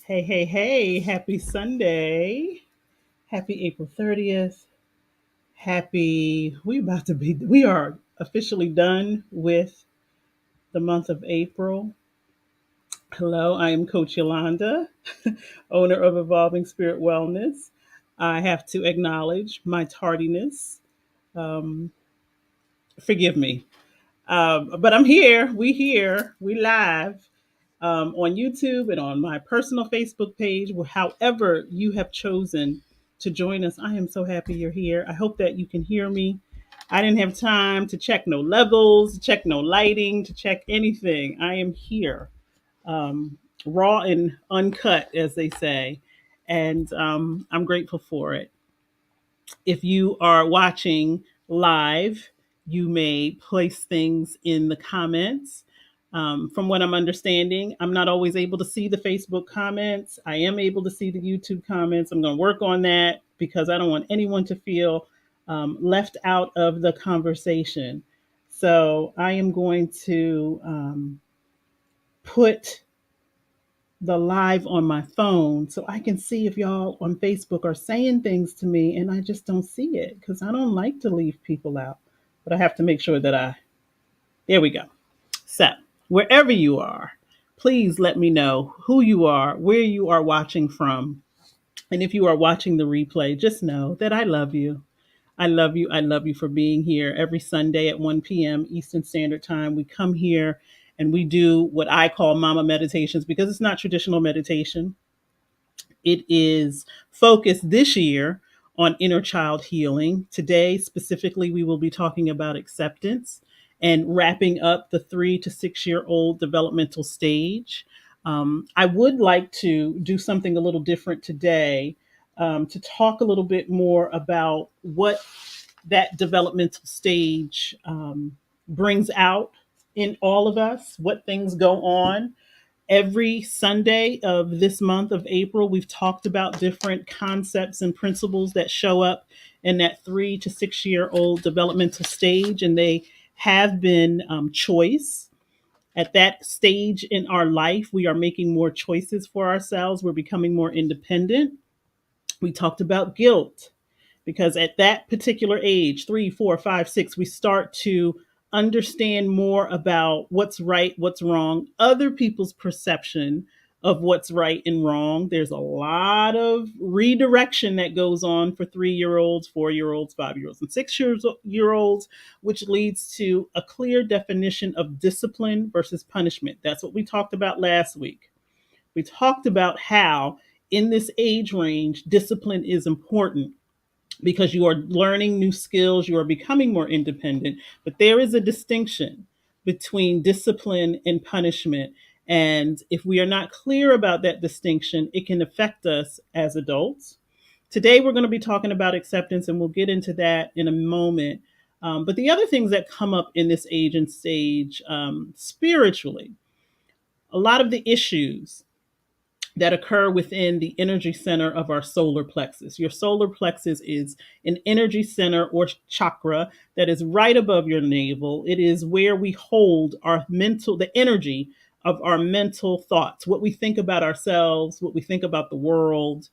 Hey, hey, hey, happy Sunday. Happy April 30th. We are officially done with the month of April. Hello, I am Coach Yolanda, owner of Evolving Spirit Wellness. I have to acknowledge my tardiness. Um, Forgive me. But I'm here. We live on YouTube and on my personal Facebook page. However you have chosen to join us, I am so happy you're here. I hope that you can hear me. I didn't have time to check no levels, to check no lighting, to check anything. I am here, raw and uncut, as they say, and I'm grateful for it. If you are watching live, you may place things in the comments. From what I'm understanding, I'm not always able to see the Facebook comments. I am able to see the YouTube comments. I'm going to work on that because I don't want anyone to feel left out of the conversation. So I am going to put the live on my phone so I can see if y'all on Facebook are saying things to me and I just don't see it because I don't like to leave people out. But I have to make sure that there we go. So, wherever you are, please let me know who you are, where you are watching from. And if you are watching the replay, just know that I love you. I love you. I love you for being here every Sunday at 1 p.m. Eastern Standard Time. We come here and we do what I call mama meditations because it's not traditional meditation. It is focused this year on inner child healing. Today, specifically, we will be talking about acceptance and wrapping up the 3 to 6 year old developmental stage. I would like to do something a little different today, to talk a little bit more about what that developmental stage brings out in all of us, what things go on every Sunday of this month of April. We've talked about different concepts and principles that show up in that 3 to 6 year old developmental stage, and they have been choice. At that stage in our life, we are making more choices for ourselves. We're becoming more independent. We talked about guilt because at that particular age, 3, 4, 5, 6, we start to understand more about what's right, what's wrong, other people's perception of what's right and wrong. There's a lot of redirection that goes on for 3 year olds, 4 year olds, 5 year olds, and 6 year olds, which leads to a clear definition of discipline versus punishment. That's what we talked about last week. We talked about how in this age range, discipline is important because you are learning new skills, you are becoming more independent. But there is a distinction between discipline and punishment. And if we are not clear about that distinction, it can affect us as adults. Today, we're going to be talking about acceptance, and we'll get into that in a moment. But the other things that come up in this age and stage, spiritually, a lot of the issues that occur within the energy center of our solar plexus. Your solar plexus is an energy center or chakra that is right above your navel. It is where we hold the energy of our mental thoughts, what we think about ourselves, what we think about the world.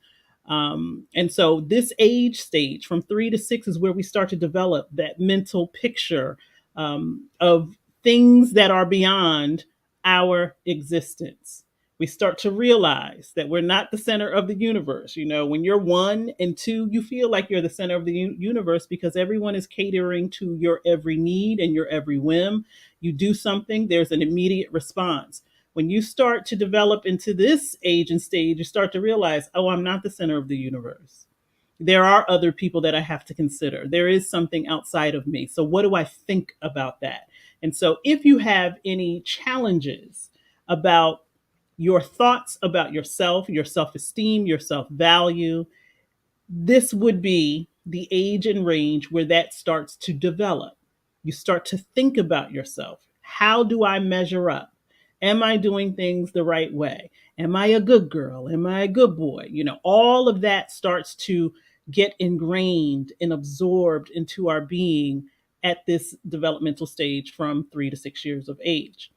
And so, this age stage from 3 to 6 is where we start to develop that mental picture of things that are beyond our existence. We start to realize that we're not the center of the universe. You know, when you're 1 and 2, you feel like you're the center of the universe because everyone is catering to your every need and your every whim. You do something, there's an immediate response. When you start to develop into this age and stage, you start to realize, oh, I'm not the center of the universe. There are other people that I have to consider. There is something outside of me. So, what do I think about that? And so, if you have any challenges about your thoughts about yourself, your self esteem, your self value, this would be the age and range where that starts to develop. You start to think about yourself. How do I measure up? Am I doing things the right way? Am I a good girl? Am I a good boy? You know, all of that starts to get ingrained and absorbed into our being at this developmental stage from 3 to 6 years of age.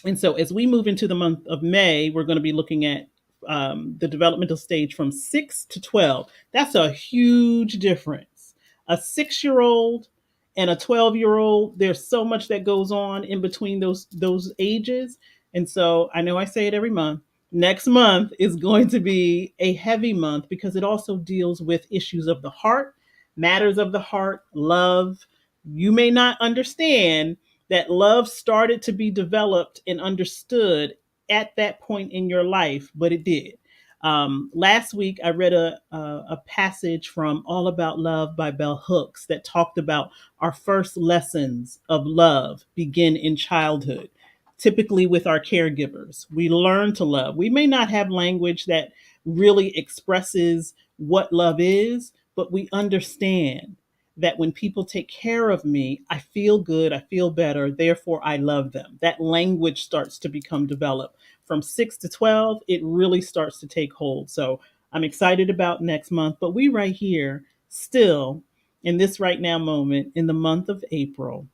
And so, as we move into the month of May, we're going to be looking at the developmental stage from 6 to 12. That's a huge difference. A 6-year-old and a 12-year-old, there's so much that goes on in between those ages. And so I know I say it every month. Next month is going to be a heavy month because it also deals with issues of the heart, matters of the heart, love. You may not understand that love started to be developed and understood at that point in your life, but it did. Last week, I read a passage from All About Love by Bell Hooks that talked about our first lessons of love begin in childhood, typically with our caregivers. We learn to love. We may not have language that really expresses what love is, but we understand that when people take care of me, I feel good, I feel better, therefore I love them. That language starts to become developed. From 6 to 12, it really starts to take hold. So I'm excited about next month, but we right here still in this right now moment in the month of April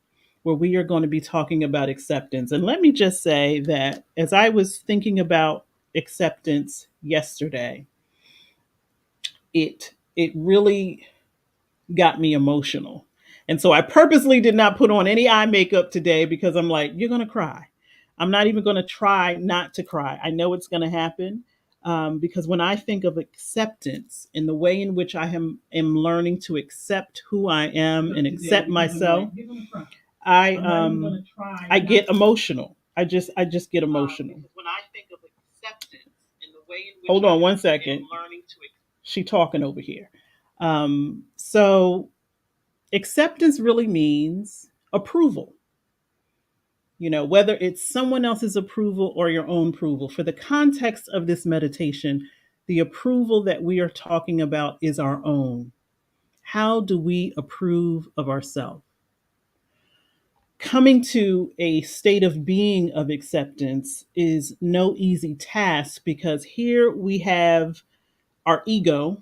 where we are going to be talking about acceptance. And let me just say that as I was thinking about acceptance yesterday, it really got me emotional. And so I purposely did not put on any eye makeup today because I'm like, you're going to cry. I'm not even going to try not to cry. I know it's going to happen because when I think of acceptance and the way in which am learning to accept who I am and accept myself, I get emotional. I just get emotional. When I think of acceptance and the way in which hold on one second. She talking over here. So acceptance really means approval. Whether it's someone else's approval or your own approval. For the context of this meditation, the approval that we are talking about is our own. How do we approve of ourselves? Coming to a state of being of acceptance is no easy task because here we have our ego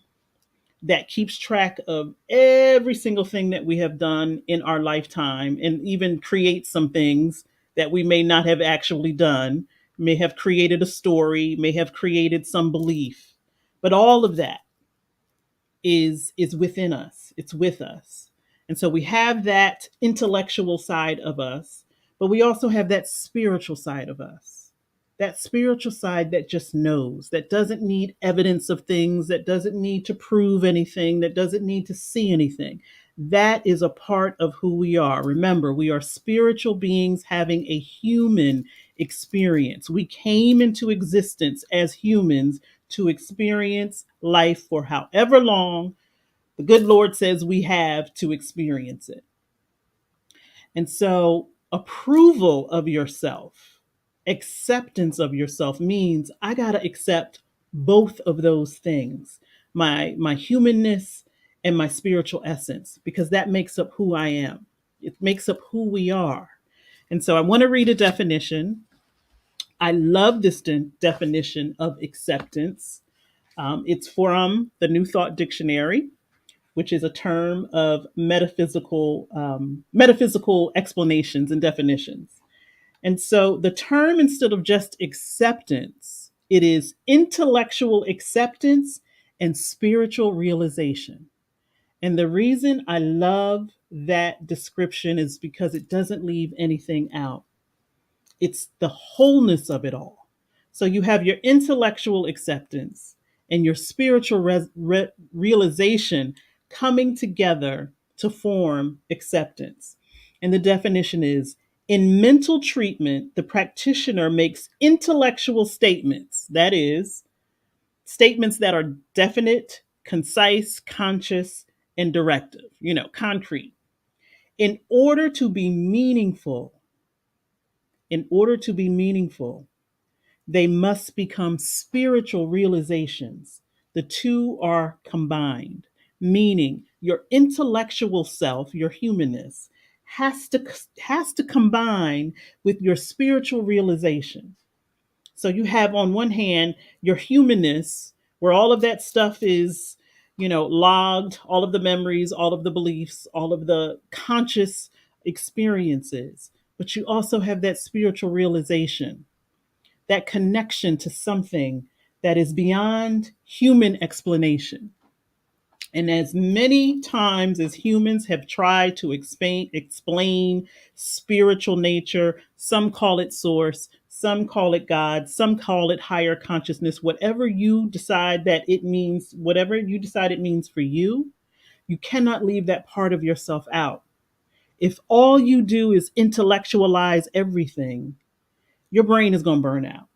that keeps track of every single thing that we have done in our lifetime and even create some things that we may not have actually done, may have created a story, may have created some belief. But all of that is within us. It's with us. And so we have that intellectual side of us, but we also have that spiritual side of us. That spiritual side that just knows, that doesn't need evidence of things, that doesn't need to prove anything, that doesn't need to see anything. That is a part of who we are. Remember, we are spiritual beings having a human experience. We came into existence as humans to experience life for however long the good Lord says we have to experience it. And so, approval of yourself, acceptance of yourself means I got to accept both of those things, my humanness and my spiritual essence, because that makes up who I am. It makes up who we are. And so, I want to read a definition. I love this definition of acceptance. It's from the New Thought Dictionary, which is a term of metaphysical explanations and definitions. And so the term, instead of just acceptance, it is intellectual acceptance and spiritual realization. And the reason I love that description is because it doesn't leave anything out. It's the wholeness of it all. So you have your intellectual acceptance and your spiritual realization coming together to form acceptance. And the definition is in mental treatment, the practitioner makes intellectual statements, that is, statements that are definite, concise, conscious, and directive, concrete. In order to be meaningful, in order to be meaningful, they must become spiritual realizations. The two are combined, meaning your intellectual self, your humanness, has to combine with your spiritual realization. So you have on one hand your humanness, where all of that stuff is, logged, all of the memories, all of the beliefs, all of the conscious experiences. But you also have that spiritual realization, that connection to something that is beyond human explanation. And as many times as humans have tried to explain spiritual nature, some call it source, some call it God, some call it higher consciousness, whatever you decide that it means, whatever you decide it means for you cannot leave that part of yourself out. If all you do is intellectualize everything, your brain is going to burn out.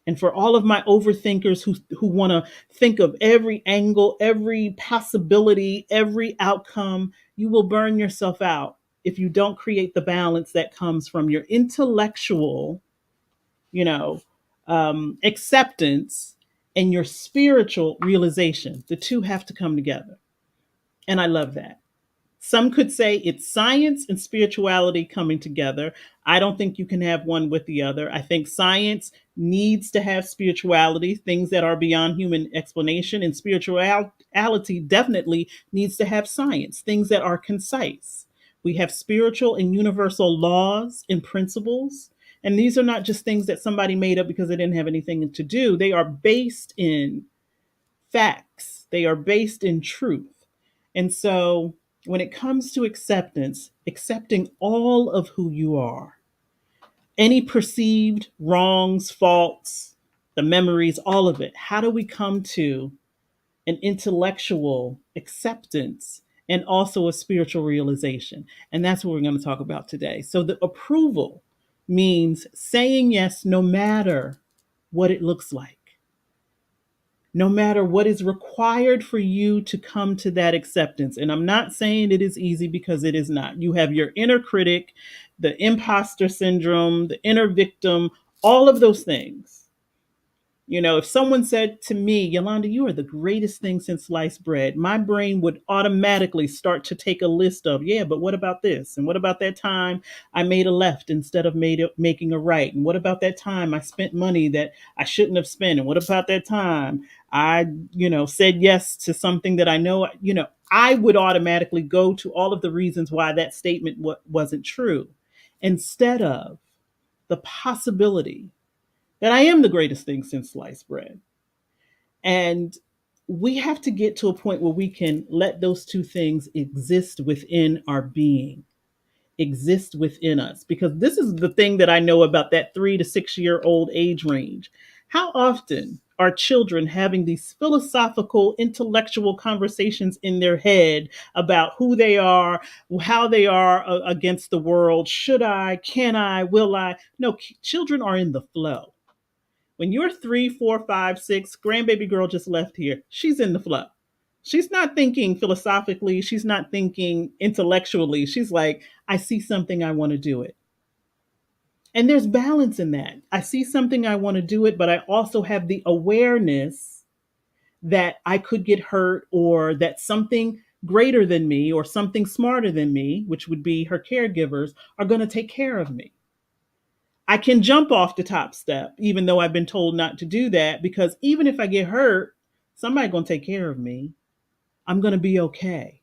And for all of my overthinkers who want to think of every angle, every possibility, every outcome, you will burn yourself out if you don't create the balance that comes from your intellectual, you know, acceptance and your spiritual realization. The two have to come together. And I love that. Some could say it's science and spirituality coming together. I don't think you can have one with the other. I think science needs to have spirituality, things that are beyond human explanation, and spirituality definitely needs to have science, things that are concise. We have spiritual and universal laws and principles. And these are not just things that somebody made up because they didn't have anything to do. They are based in facts, they are based in truth. And so when it comes to acceptance, accepting all of who you are, any perceived wrongs, faults, the memories, all of it, how do we come to an intellectual acceptance and also a spiritual realization? And that's what we're going to talk about today. So the approval means saying yes no matter what it looks like, no matter what is required for you to come to that acceptance. And I'm not saying it is easy, because it is not. You have your inner critic, the imposter syndrome, the inner victim, all of those things. You know, if someone said to me, Yolanda, you are the greatest thing since sliced bread, my brain would automatically start to take a list of, yeah, but what about this? And what about that time I made a left instead of making a right? And what about that time I spent money that I shouldn't have spent? And what about that time I, said yes to something that I know, I would automatically go to all of the reasons why that statement wasn't true, instead of the possibility that I am the greatest thing since sliced bread. And we have to get to a point where we can let those two things exist within our being, exist within us. Because this is the thing that I know about that 3 to 6 year old age range. How often are children having these philosophical, intellectual conversations in their head about who they are, how they are against the world? Should I? Can I? Will I? No, children are in the flow. When you're 3, 4, 5, 6, grandbaby girl just left here, she's in the flow. She's not thinking philosophically. She's not thinking intellectually. She's like, I see something, I want to do it. And there's balance in that. I see something, I want to do it, but I also have the awareness that I could get hurt, or that something greater than me or something smarter than me, which would be her caregivers, are going to take care of me. I can jump off the top step, even though I've been told not to do that, because even if I get hurt, somebody's going to take care of me. I'm going to be okay.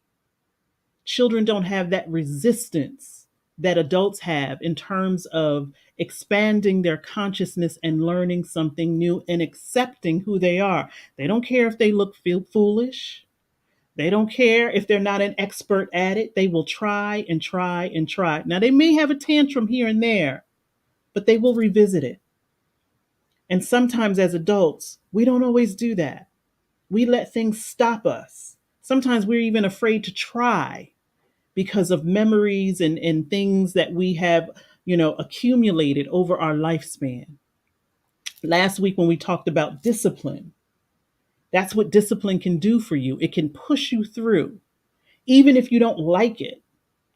Children don't have that resistance that adults have in terms of expanding their consciousness and learning something new and accepting who they are. They don't care if they look foolish. They don't care if they're not an expert at it. They will try and try and try. Now, they may have a tantrum here and there, but they will revisit it. And sometimes as adults, we don't always do that. We let things stop us. Sometimes we're even afraid to try because of memories and things that we have, accumulated over our lifespan. Last week when we talked about discipline, that's what discipline can do for you. It can push you through. Even if you don't like it,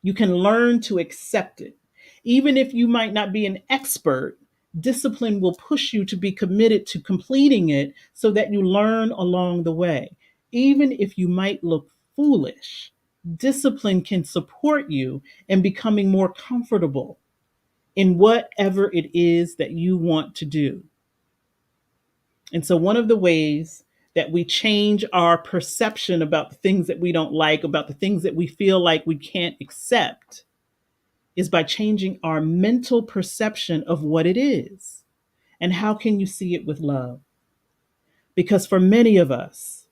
you can learn to accept it. Even if you might not be an expert, discipline will push you to be committed to completing it so that you learn along the way. Even if you might look foolish, discipline can support you in becoming more comfortable in whatever it is that you want to do. And so, one of the ways that we change our perception about the things that we don't like, about the things that we feel like we can't accept, is by changing our mental perception of what it is. And how can you see it with love? Because for many of us,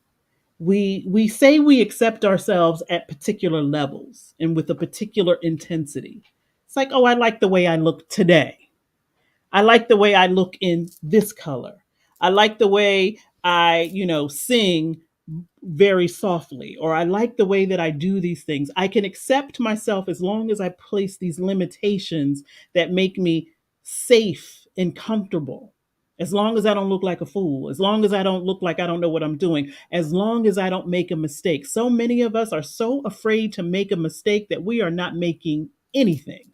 we say we accept ourselves at particular levels and with a particular intensity. It's like, oh, I like the way I look today. I like the way I look in this color. I like the way I, sing very softly, or I like the way that I do these things. I can accept myself as long as I place these limitations that make me safe and comfortable. As long as I don't look like a fool, as long as I don't look like I don't know what I'm doing, as long as I don't make a mistake. So many of us are so afraid to make a mistake that we are not making anything.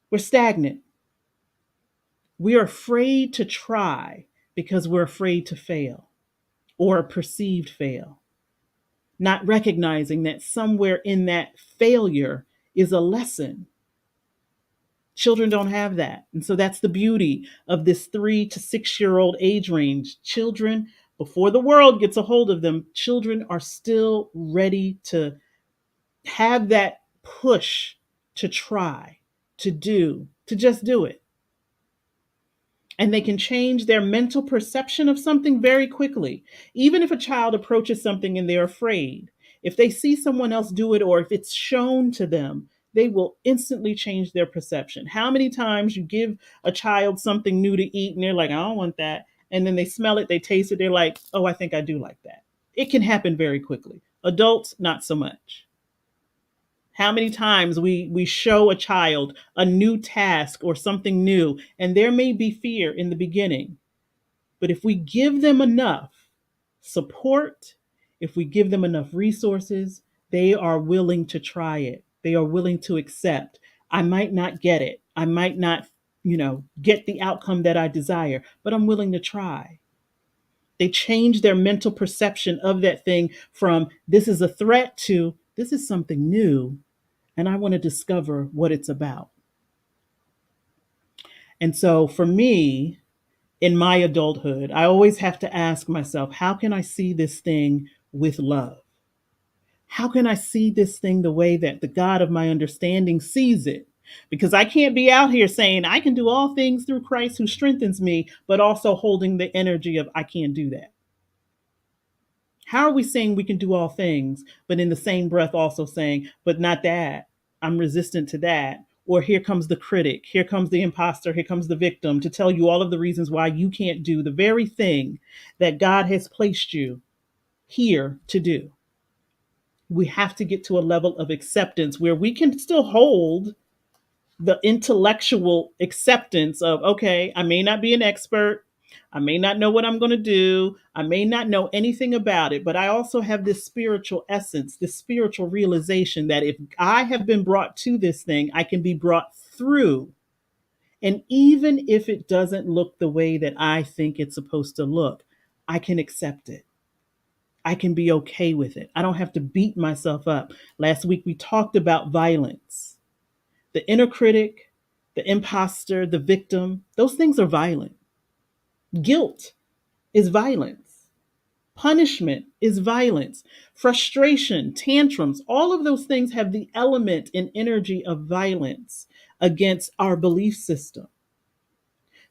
We're stagnant. We are afraid to try because we're afraid to fail or a perceived fail, not recognizing that somewhere in that failure is a lesson. Children don't have that. And so that's the beauty of this 3 to 6 year old age range. Children, before the world gets a hold of them, children are still ready to have that push to try, to do, to just do it. And they can change their mental perception of something very quickly. Even if a child approaches something and they're afraid, if they see someone else do it or if it's shown to them, they will instantly change their perception. How many times you give a child something new to eat and they're like, I don't want that. And then they smell it, they taste it, they're like, oh, I think I do like that. It can happen very quickly. Adults, not so much. How many times we show a child a new task or something new, and there may be fear in the beginning, but if we give them enough support, if we give them enough resources, they are willing to try it. They are willing to accept. I might not get it. I might not, get the outcome that I desire, but I'm willing to try. They change their mental perception of that thing from this is a threat to this is something new and I want to discover what it's about. And so for me, in my adulthood, I always have to ask myself, how can I see this thing with love? How can I see this thing the way that the God of my understanding sees it? Because I can't be out here saying I can do all things through Christ who strengthens me, but also holding the energy of I can't do that. How are we saying we can do all things, but in the same breath also saying, but not that? I'm resistant to that. Or here comes the critic, here comes the imposter, here comes the victim to tell you all of the reasons why you can't do the very thing that God has placed you here to do. We have to get to a level of acceptance where we can still hold the intellectual acceptance of, okay, I may not be an expert. I may not know what I'm going to do. I may not know anything about it, but I also have this spiritual essence, this spiritual realization that if I have been brought to this thing, I can be brought through. And even if it doesn't look the way that I think it's supposed to look, I can accept it. I can be okay with it. I don't have to beat myself up. Last week, we talked about violence. The inner critic, the imposter, the victim, those things are violent. Guilt is violence. Punishment is violence. Frustration, tantrums, all of those things have the element and energy of violence against our belief system.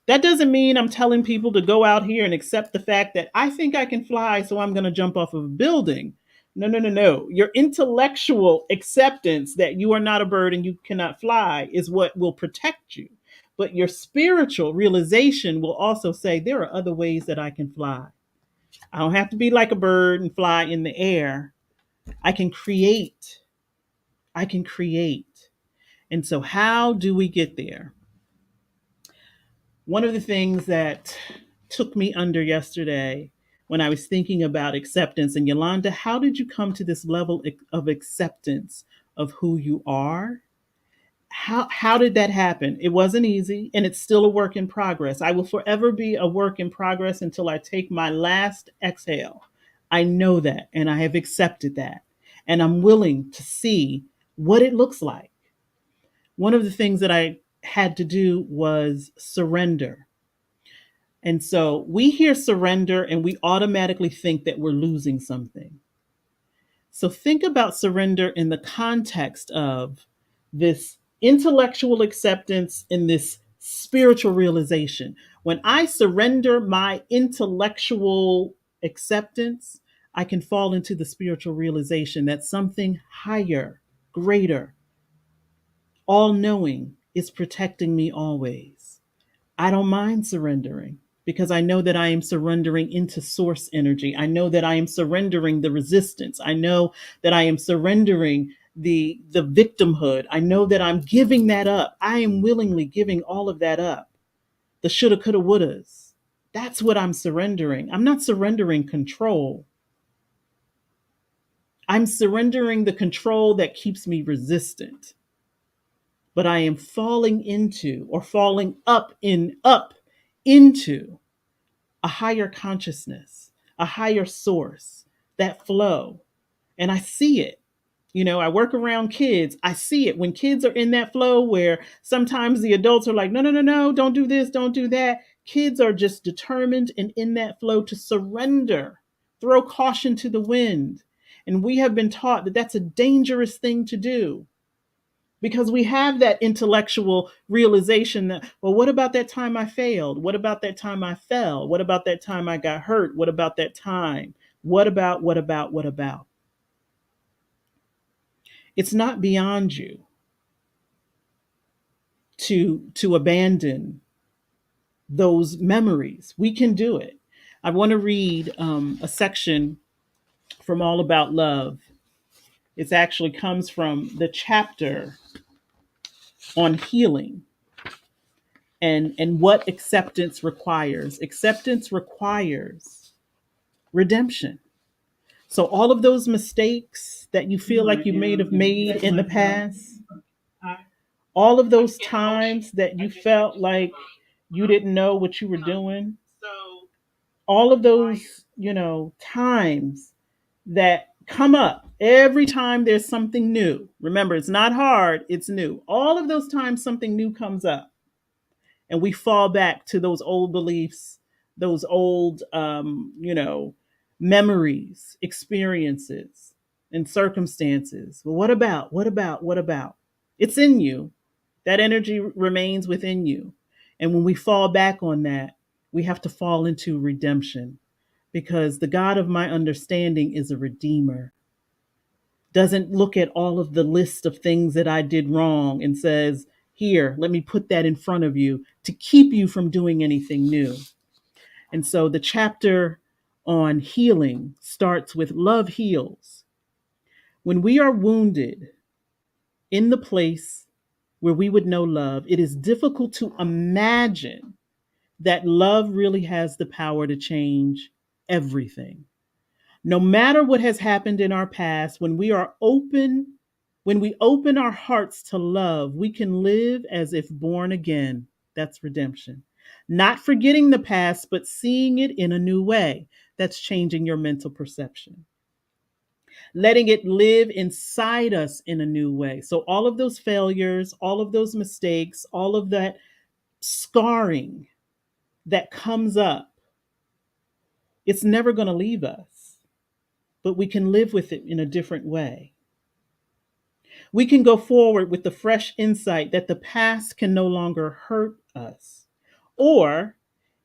That doesn't mean I'm telling people to go out here and accept the fact that I think I can fly, so I'm going to jump off of a building. No, no, no, no. Your intellectual acceptance that you are not a bird and you cannot fly is what will protect you. But your spiritual realization will also say there are other ways that I can fly. I don't have to be like a bird and fly in the air. I can create. I can create. And so, how do we get there? One of the things that took me under yesterday when I was thinking about acceptance, and Yolanda, how did you come to this level of acceptance of who you are? How did that happen? It wasn't easy, and it's still a work in progress. I will forever be a work in progress until I take my last exhale. I know that, and I have accepted that, and I'm willing to see what it looks like. One of the things that I had to do was surrender. And so we hear surrender and we automatically think that we're losing something. So think about surrender in the context of this intellectual acceptance in this spiritual realization. When I surrender my intellectual acceptance, I can fall into the spiritual realization that something higher, greater, all knowing is protecting me always. I don't mind surrendering because I know that I am surrendering into source energy. I know that I am surrendering the resistance. I know that I am surrendering the victimhood. I know that I'm giving that up. I am willingly giving all of that up. The shoulda, coulda, wouldas. That's what I'm surrendering. I'm not surrendering control. I'm surrendering the control that keeps me resistant. But I am falling into or falling up into a higher consciousness, a higher source, that flow. And I see it. I work around kids. I see it when kids are in that flow where sometimes the adults are like, no, no, no, no, don't do this, don't do that. Kids are just determined and in that flow to surrender, throw caution to the wind. And we have been taught that that's a dangerous thing to do because we have that intellectual realization that, well, what about that time I failed? What about that time I fell? What about that time I got hurt? What about that time? What about? It's not beyond you to abandon those memories. We can do it. I want to read a section from All About Love. It actually comes from the chapter on healing and what acceptance requires. Acceptance requires redemption. So all of those mistakes that you feel like you may have made in the past, all of those times that you felt like you didn't know what you were doing, all of those, times that come up every time there's something new. Remember, it's not hard, it's new. All of those times something new comes up and we fall back to those old beliefs, those old, memories, experiences, and circumstances. Well, what about? It's in you. That energy remains within you. And when we fall back on that, we have to fall into redemption because the God of my understanding is a redeemer. Doesn't look at all of the list of things that I did wrong and says, here, let me put that in front of you to keep you from doing anything new. And so the chapter on healing starts with love heals. When we are wounded in the place where we would know love, it is difficult to imagine that love really has the power to change everything. No matter what has happened in our past, when we open our hearts to love, we can live as if born again. That's redemption. Not forgetting the past, but seeing it in a new way. That's changing your mental perception. Letting it live inside us in a new way. So, all of those failures, all of those mistakes, all of that scarring that comes up, it's never going to leave us, but we can live with it in a different way. We can go forward with the fresh insight that the past can no longer hurt us. Or,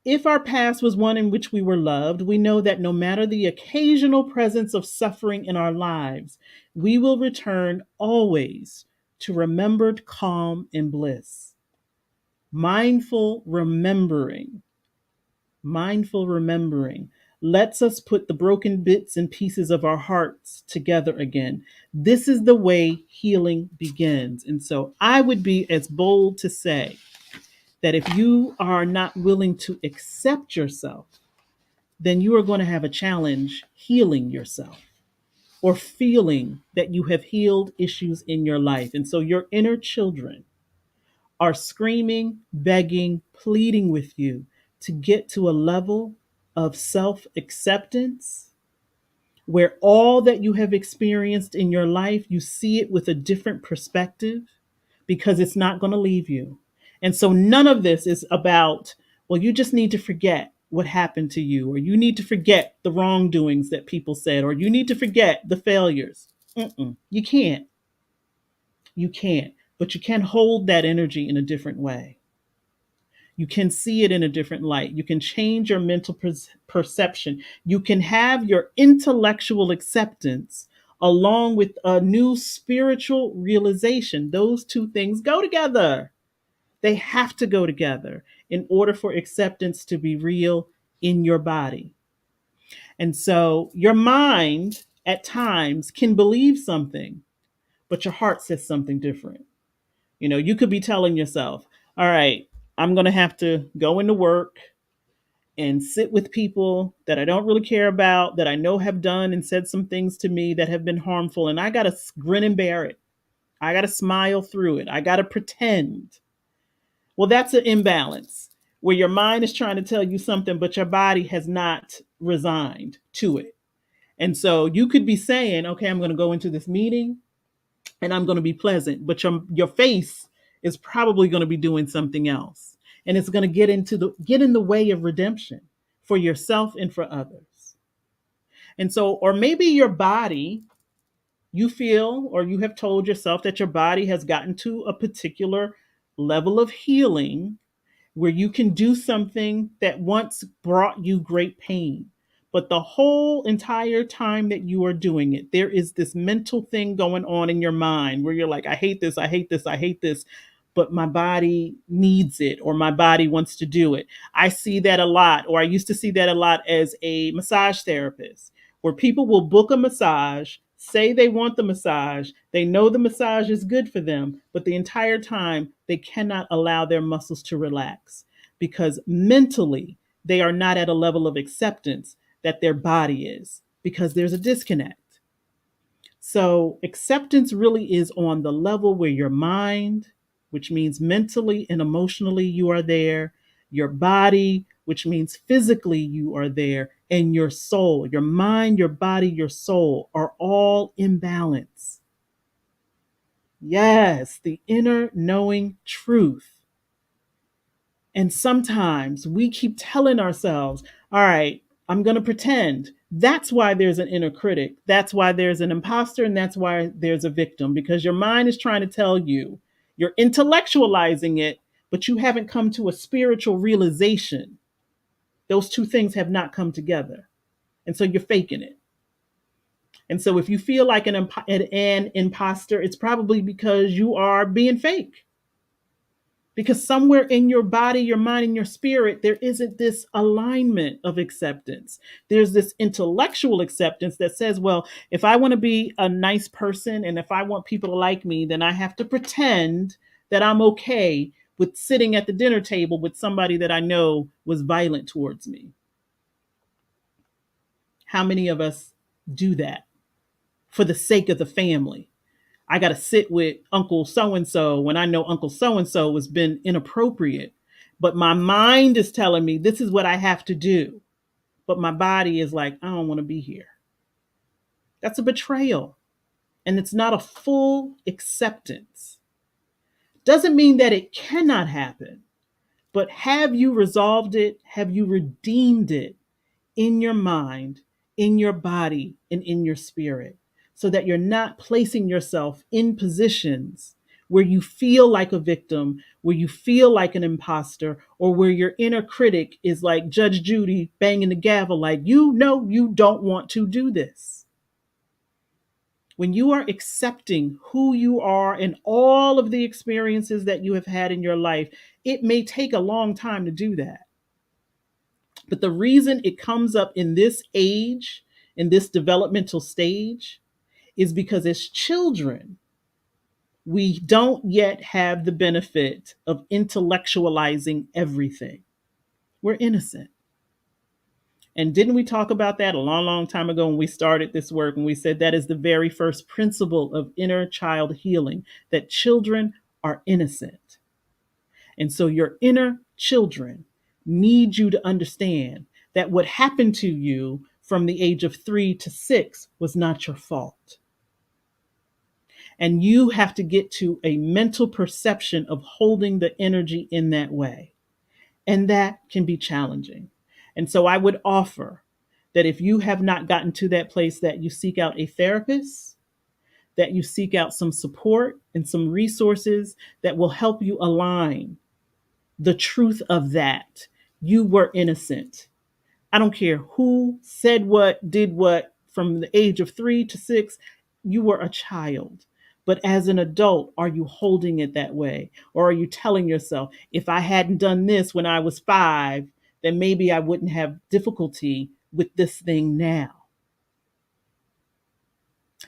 if our past was one in which we were loved, we know that no matter the occasional presence of suffering in our lives, we will return always to remembered calm and bliss. Mindful remembering Mindful remembering lets us put the broken bits and pieces of our hearts together again. This is the way healing begins. And so I would be as bold to say that if you are not willing to accept yourself, then you are going to have a challenge healing yourself or feeling that you have healed issues in your life. And so your inner children are screaming, begging, pleading with you to get to a level of self acceptance where all that you have experienced in your life, you see it with a different perspective because it's not going to leave you. And so none of this is about, well, you just need to forget what happened to you, or you need to forget the wrongdoings that people said, or you need to forget the failures. You can't. You can't. But you can hold that energy in a different way. You can see it in a different light. You can change your mental perception. You can have your intellectual acceptance along with a new spiritual realization. Those two things go together. They have to go together in order for acceptance to be real in your body. And so your mind at times can believe something, but your heart says something different. You could be telling yourself, all right, I'm going to have to go into work and sit with people that I don't really care about, that I know have done and said some things to me that have been harmful. And I got to grin and bear it. I got to smile through it. I got to pretend. Well, that's an imbalance where your mind is trying to tell you something, but your body has not resigned to it. And so you could be saying, okay, I'm going to go into this meeting and I'm going to be pleasant, but your face is probably going to be doing something else. And it's going to get in the way of redemption for yourself and for others. And so, or maybe your body, you feel or you have told yourself that your body has gotten to a particular level of healing where you can do something that once brought you great pain. But the whole entire time that you are doing it, there is this mental thing going on in your mind where you're like, I hate this, I hate this, I hate this, but my body needs it or my body wants to do it. I see that a lot, or I used to see that a lot as a massage therapist, where people will book a massage, say they want the massage, they know the massage is good for them, but the entire time they cannot allow their muscles to relax because mentally they are not at a level of acceptance that their body is because there's a disconnect. So, acceptance really is on the level where your mind, which means mentally and emotionally, you are there, your body, which means physically, you are there, and your soul, your mind, your body, your soul are all in balance. Yes, the inner knowing truth. And sometimes we keep telling ourselves, all right, I'm going to pretend. That's why there's an inner critic. That's why there's an imposter. And that's why there's a victim, because your mind is trying to tell you, you're intellectualizing it, but you haven't come to a spiritual realization. Those two things have not come together. And so you're faking it. And so if you feel like an imposter, it's probably because you are being fake. Because somewhere in your body, your mind, and your spirit, there isn't this alignment of acceptance. There's this intellectual acceptance that says, well, if I want to be a nice person and if I want people to like me, then I have to pretend that I'm okay with sitting at the dinner table with somebody that I know was violent towards me. How many of us do that for the sake of the family? I got to sit with Uncle so and so when I know Uncle so and so has been inappropriate. But my mind is telling me this is what I have to do. But my body is like, I don't want to be here. That's a betrayal. And it's not a full acceptance. Doesn't mean that it cannot happen. But have you resolved it? Have you redeemed it in your mind, in your body, and in your spirit, so that you're not placing yourself in positions where you feel like a victim, where you feel like an imposter, or where your inner critic is like Judge Judy banging the gavel, like, you know, you don't want to do this. When you are accepting who you are and all of the experiences that you have had in your life, it may take a long time to do that. But the reason it comes up in this age, in this developmental stage, is because as children, we don't yet have the benefit of intellectualizing everything. We're innocent. And didn't we talk about that a long, long time ago when we started this work? And we said that is the very first principle of inner child healing, that children are innocent. And so your inner children need you to understand that what happened to you from the age of 3 to 6 was not your fault. And you have to get to a mental perception of holding the energy in that way. And that can be challenging. And so I would offer that if you have not gotten to that place, that you seek out a therapist, that you seek out some support and some resources that will help you align the truth of that. You were innocent. I don't care who said what, did what, from the age of 3 to 6, you were a child. But as an adult, are you holding it that way? Or are you telling yourself, if I hadn't done this when I was 5, then maybe I wouldn't have difficulty with this thing now?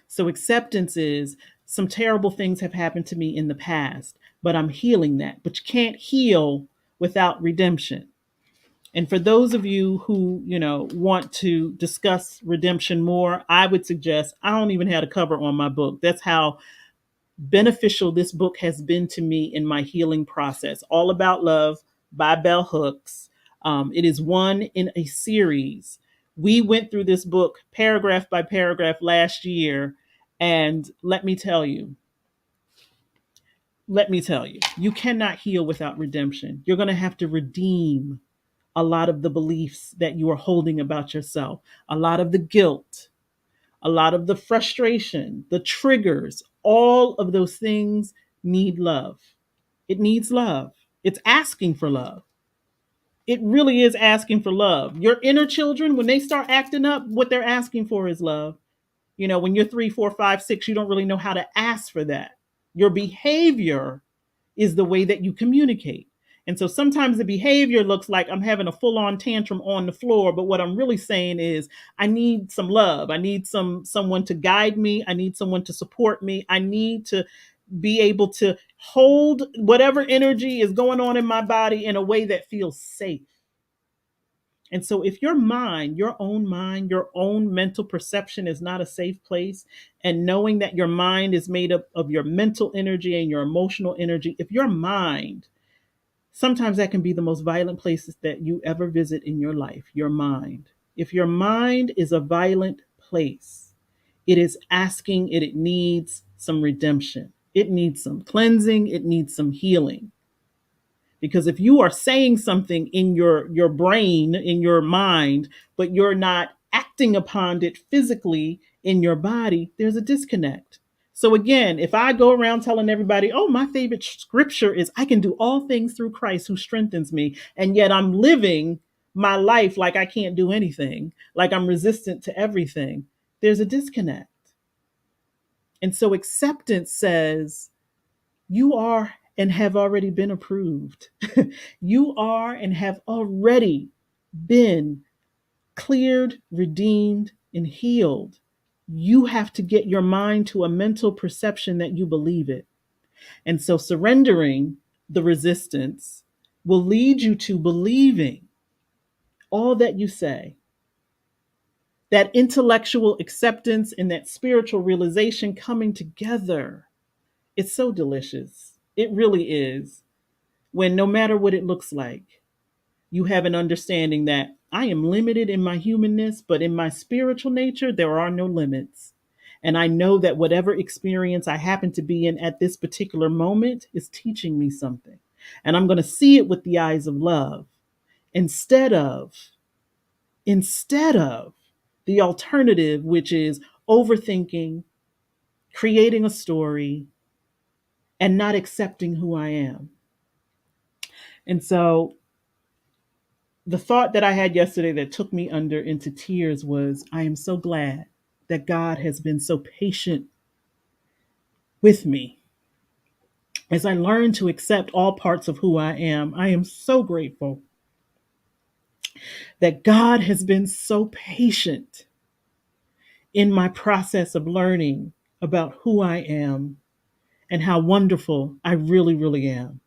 So acceptance is, some terrible things have happened to me in the past, but I'm healing that. But you can't heal without redemption. And for those of you who, want to discuss redemption more, I would suggest, I don't even have a cover on my book. That's how beneficial this book has been to me in my healing process. All About Love by Bell Hooks. It is one in a series. We went through this book paragraph by paragraph last year. And let me tell you, you cannot heal without redemption. You're going to have to redeem a lot of the beliefs that you are holding about yourself, a lot of the guilt, a lot of the frustration, the triggers, all of those things need love. It needs love. It's asking for love. It really is asking for love. Your inner children, when they start acting up, what they're asking for is love. When you're 3, 4, 5, 6, you don't really know how to ask for that. Your behavior is the way that you communicate. And so sometimes the behavior looks like I'm having a full on tantrum on the floor, but what I'm really saying is I need some love. I need someone to guide me. I need someone to support me. I need to be able to hold whatever energy is going on in my body in a way that feels safe. And so if your own mental perception is not a safe place, and knowing that your mind is made up of your mental energy and your emotional energy, if your mind, sometimes that can be the most violent places that you ever visit in your life, your mind. If your mind is a violent place, it needs some redemption. It needs some cleansing. It needs some healing. Because if you are saying something in your brain, in your mind, but you're not acting upon it physically in your body, there's a disconnect. So again, if I go around telling everybody, oh, my favorite scripture is, I can do all things through Christ who strengthens me, and yet I'm living my life like I can't do anything, like I'm resistant to everything, there's a disconnect. And so acceptance says, you are and have already been approved. You are and have already been cleared, redeemed, and healed. You have to get your mind to a mental perception that you believe it. And so surrendering the resistance will lead you to believing all that you say. That intellectual acceptance and that spiritual realization coming together. It's so delicious. It really is. When no matter what it looks like, you have an understanding that I am limited in my humanness, but in my spiritual nature, there are no limits. And I know that whatever experience I happen to be in at this particular moment is teaching me something. And I'm going to see it with the eyes of love instead of the alternative, which is overthinking, creating a story, and not accepting who I am. And so the thought that I had yesterday that took me under into tears was, I am so glad that God has been so patient with me as I learn to accept all parts of who I am. I am so grateful that God has been so patient in my process of learning about who I am and how wonderful I really, really am,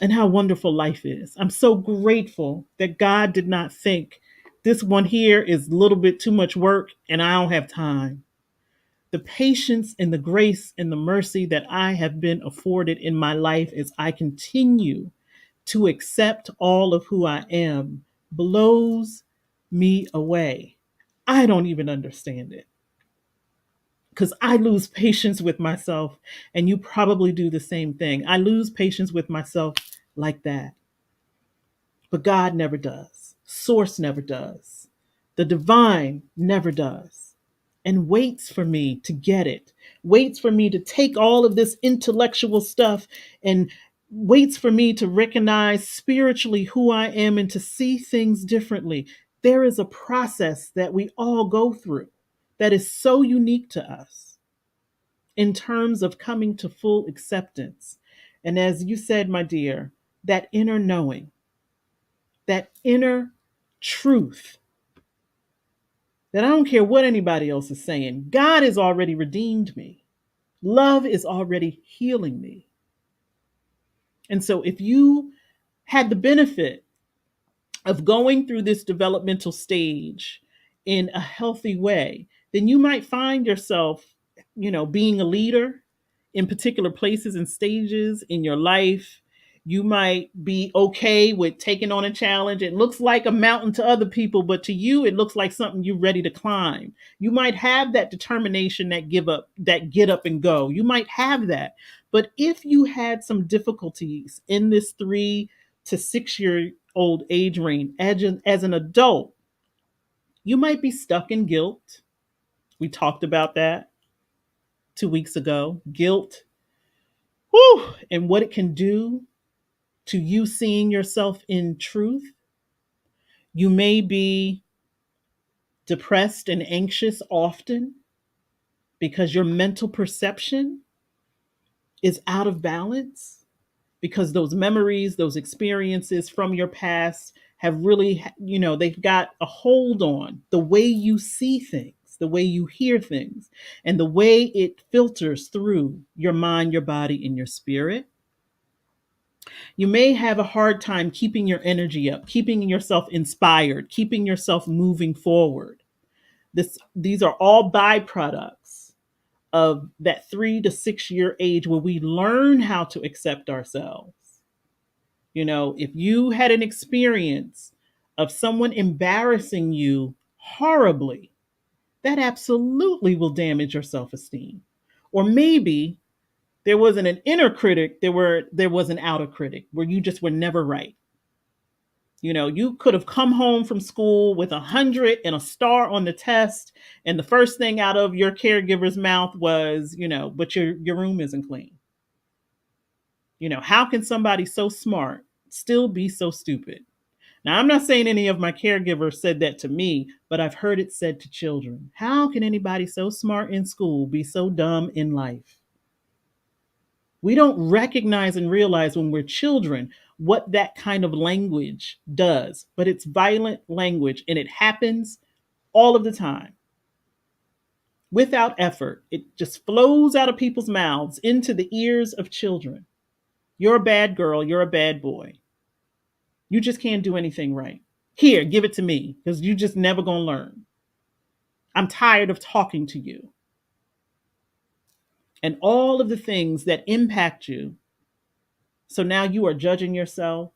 and how wonderful life is. I'm so grateful that God did not think this one here is a little bit too much work and I don't have time. The patience and the grace and the mercy that I have been afforded in my life as I continue to accept all of who I am blows me away. I don't even understand it, because I lose patience with myself, and you probably do the same thing. I lose patience with myself like that. But God never does. Source never does. The divine never does. And waits for me to get it. Waits for me to take all of this intellectual stuff and waits for me to recognize spiritually who I am and to see things differently. There is a process that we all go through that is so unique to us in terms of coming to full acceptance. And as you said, my dear, that inner knowing, that inner truth, that I don't care what anybody else is saying, God has already redeemed me. Love is already healing me. And so if you had the benefit of going through this developmental stage in a healthy way, then you might find yourself, being a leader in particular places and stages in your life. You might be okay with taking on a challenge. It looks like a mountain to other people, but to you, it looks like something you're ready to climb. You might have that determination, that get up and go. You might have that. But if you had some difficulties in this 3 to 6 year old age range as an adult, you might be stuck in guilt. We talked about that 2 weeks ago. Guilt, whew, and what it can do to you seeing yourself in truth. You may be depressed and anxious often because your mental perception is out of balance, because those memories, those experiences from your past have really, they've got a hold on the way you see things, the way you hear things, and the way it filters through your mind, your body, and your spirit. You may have a hard time keeping your energy up, keeping yourself inspired, keeping yourself moving forward. These are all byproducts of that 3 to 6 year age where we learn how to accept ourselves. If you had an experience of someone embarrassing you horribly, that absolutely will damage your self esteem. Or maybe there wasn't an inner critic, there was an outer critic where you just were never right. You could have come home from school with 100 and a star on the test, and the first thing out of your caregiver's mouth was, but your room isn't clean. How can somebody so smart still be so stupid? Now, I'm not saying any of my caregivers said that to me, but I've heard it said to children. How can anybody so smart in school be so dumb in life? We don't recognize and realize when we're children what that kind of language does, but it's violent language and it happens all of the time without effort. It just flows out of people's mouths into the ears of children. You're a bad girl, you're a bad boy. You just can't do anything right. Here, give it to me because you just never gonna learn. I'm tired of talking to you. And all of the things that impact you. So now you are judging yourself.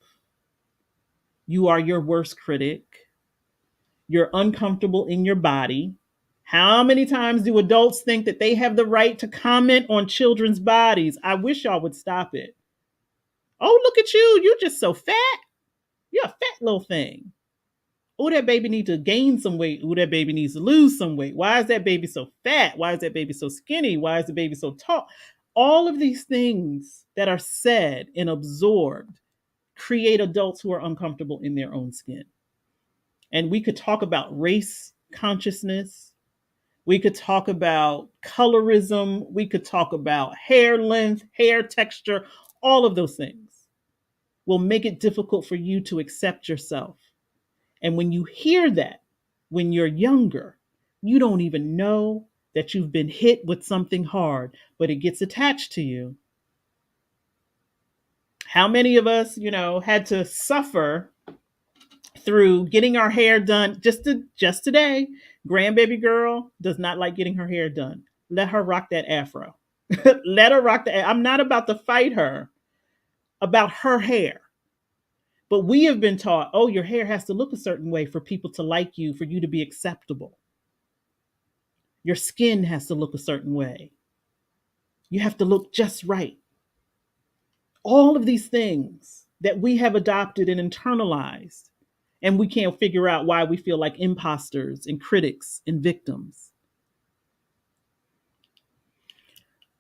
You are your worst critic. You're uncomfortable in your body. How many times do adults think that they have the right to comment on children's bodies? I wish y'all would stop it. Oh, look at you. You're just so fat. You're a fat little thing. Oh, that baby needs to gain some weight. Oh, that baby needs to lose some weight. Why is that baby so fat? Why is that baby so skinny? Why is the baby so tall? All of these things that are said and absorbed create adults who are uncomfortable in their own skin. And we could talk about race consciousness. We could talk about colorism. We could talk about hair length, hair texture. All of those things will make it difficult for you to accept yourself. And when you hear that, when you're younger, you don't even know that you've been hit with something hard, but it gets attached to you. How many of us, had to suffer through getting our hair done just today? Grandbaby girl does not like getting her hair done. Let her rock that afro. Let her rock the. I'm not about to fight her about her hair. But we have been taught, oh, your hair has to look a certain way for people to like you, for you to be acceptable. Your skin has to look a certain way. You have to look just right. All of these things that we have adopted and internalized, and we can't figure out why we feel like imposters and critics and victims.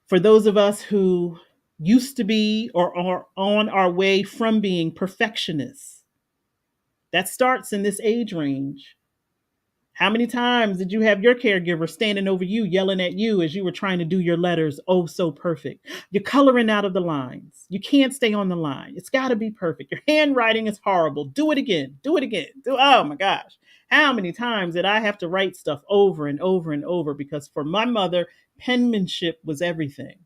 For those of us who used to be or are on our way from being perfectionists. That starts in this age range. How many times did you have your caregiver standing over you, yelling at you as you were trying to do your letters oh so perfect? You're coloring out of the lines. You can't stay on the line. It's got to be perfect. Your handwriting is horrible. Do it again. Do it again. Oh my gosh. How many times did I have to write stuff over and over and over? Because for my mother, penmanship was everything.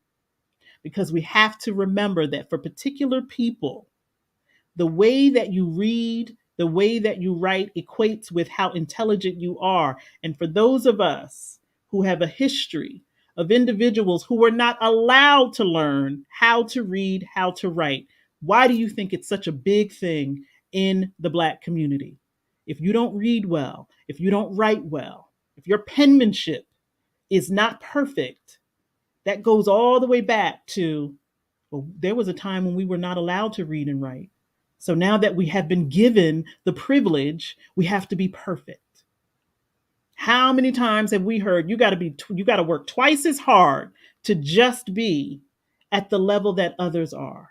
Because we have to remember that for particular people, the way that you read, the way that you write equates with how intelligent you are. And for those of us who have a history of individuals who were not allowed to learn how to read, how to write, why do you think it's such a big thing in the Black community? If you don't read well, if you don't write well, if your penmanship is not perfect, that goes all the way back to, well, there was a time when we were not allowed to read and write. So now that we have been given the privilege, we have to be perfect. How many times have we heard you got to work twice as hard to just be at the level that others are?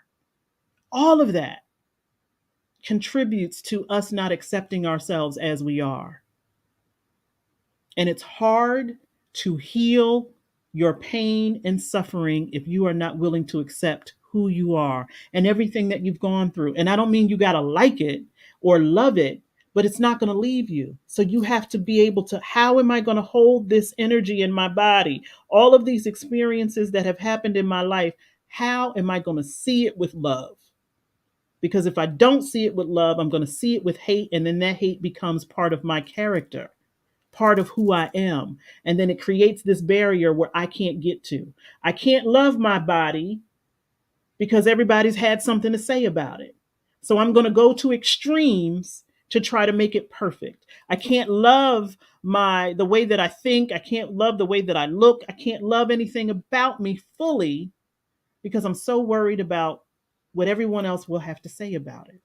All of that contributes to us not accepting ourselves as we are. And it's hard to heal your pain and suffering if you are not willing to accept who you are and everything that you've gone through. And I don't mean you got to like it or love it, but it's not going to leave you. So you have to be able to, how am I going to hold this energy in my body? All of these experiences that have happened in my life, how am I going to see it with love? Because if I don't see it with love, I'm going to see it with hate. And then that hate becomes part of my character, part of who I am. And then it creates this barrier where I can't get to. I can't love my body because everybody's had something to say about it. So I'm going to go to extremes to try to make it perfect. I can't love the way that I think. I can't love the way that I look. I can't love anything about me fully because I'm so worried about what everyone else will have to say about it.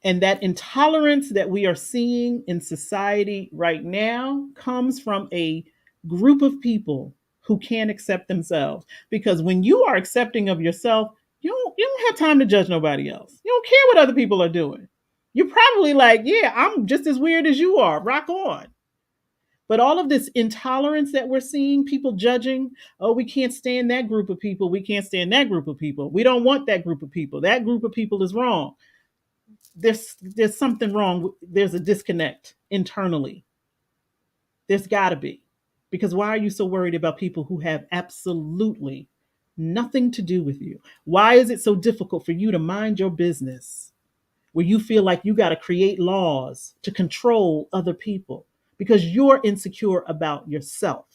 And that intolerance that we are seeing in society right now comes from a group of people who can't accept themselves. Because when you are accepting of yourself, you don't have time to judge nobody else. You don't care what other people are doing. You're probably like, yeah, I'm just as weird as you are. Rock on. But all of this intolerance that we're seeing, people judging, oh, we can't stand that group of people. We can't stand that group of people. We don't want that group of people. That group of people is wrong. There's something wrong. There's a disconnect internally. There's got to be. Because why are you so worried about people who have absolutely nothing to do with you? Why is it so difficult for you to mind your business where you feel like you got to create laws to control other people because you're insecure about yourself?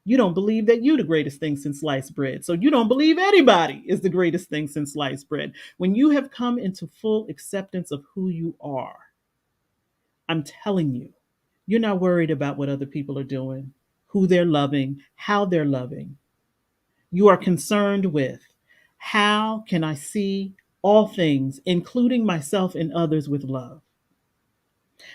You don't believe that you're the greatest thing since sliced bread. So you don't believe anybody is the greatest thing since sliced bread. When you have come into full acceptance of who you are, I'm telling you, you're not worried about what other people are doing, who they're loving, how they're loving. You are concerned with how can I see all things, including myself and others, with love.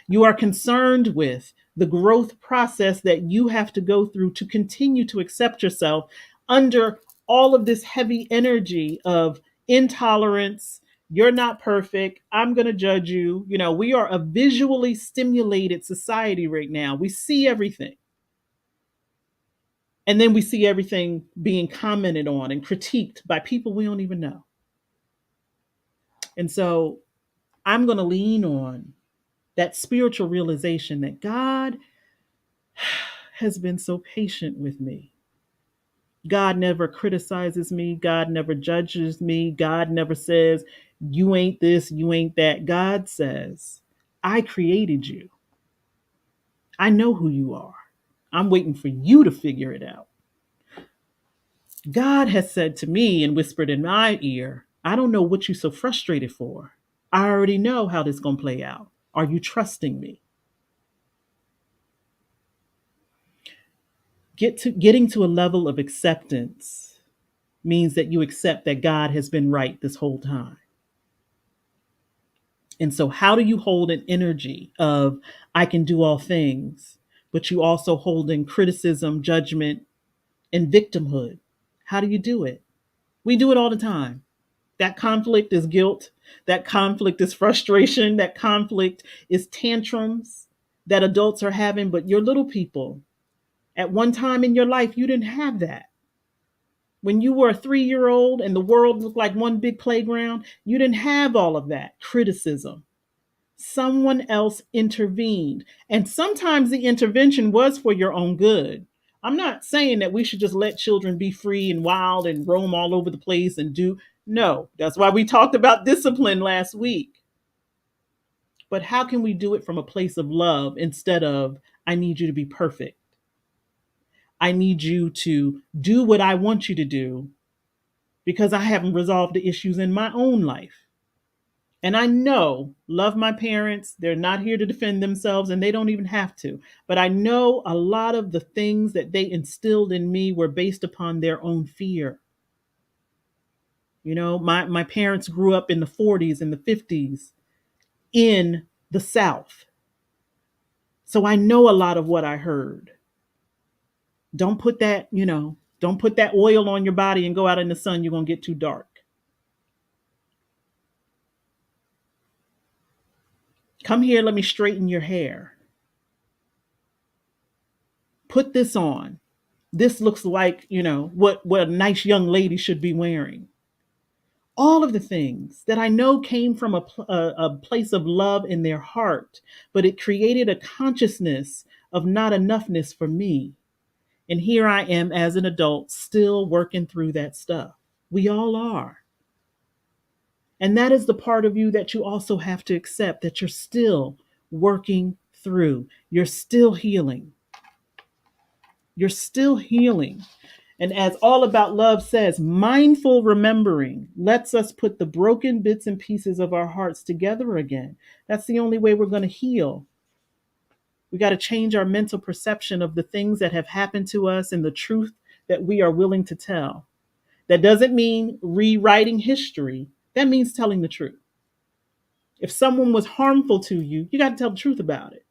You are concerned with the growth process that you have to go through to continue to accept yourself under all of this heavy energy of intolerance. You're not perfect. I'm going to judge you. You know, we are a visually stimulated society right now. We see everything. And then we see everything being commented on and critiqued by people we don't even know. And so I'm going to lean on that spiritual realization that God has been so patient with me. God never criticizes me. God never judges me. God never says, you ain't this, you ain't that. God says, I created you. I know who you are. I'm waiting for you to figure it out. God has said to me and whispered in my ear, I don't know what you're so frustrated for. I already know how this is going to play out. Are you trusting me? Getting to a level of acceptance means that you accept that God has been right this whole time. And so, how do you hold an energy of, I can do all things, but you also hold in criticism, judgment, and victimhood. How do you do it? We do it all the time. That conflict is guilt. That conflict is frustration. That conflict is tantrums that adults are having. But your little people, at one time in your life, you didn't have that. When you were a 3-year old and the world looked like one big playground, you didn't have all of that criticism. Someone else intervened. And sometimes the intervention was for your own good. I'm not saying that we should just let children be free and wild and roam all over the place and do. No, that's why we talked about discipline last week. But how can we do it from a place of love instead of, I need you to be perfect? I need you to do what I want you to do because I haven't resolved the issues in my own life. And I know, love my parents, they're not here to defend themselves and they don't even have to. But I know a lot of the things that they instilled in me were based upon their own fear. You know, my parents grew up in the 40s and the 50s in the South. So I know a lot of what I heard. Don't put that, don't put that oil on your body and go out in the sun, you're going to get too dark. Come here, let me straighten your hair. Put this on. This looks like, what a nice young lady should be wearing. All of the things that I know came from a place of love in their heart, but it created a consciousness of not enoughness for me. And here I am as an adult still working through that stuff. We all are. And that is the part of you that you also have to accept, that you're still working through. You're still healing. You're still healing. And as All About Love says, mindful remembering lets us put the broken bits and pieces of our hearts together again. That's the only way we're going to heal. We got to change our mental perception of the things that have happened to us and the truth that we are willing to tell. That doesn't mean rewriting history. That means telling the truth. If someone was harmful to you, you got to tell the truth about it.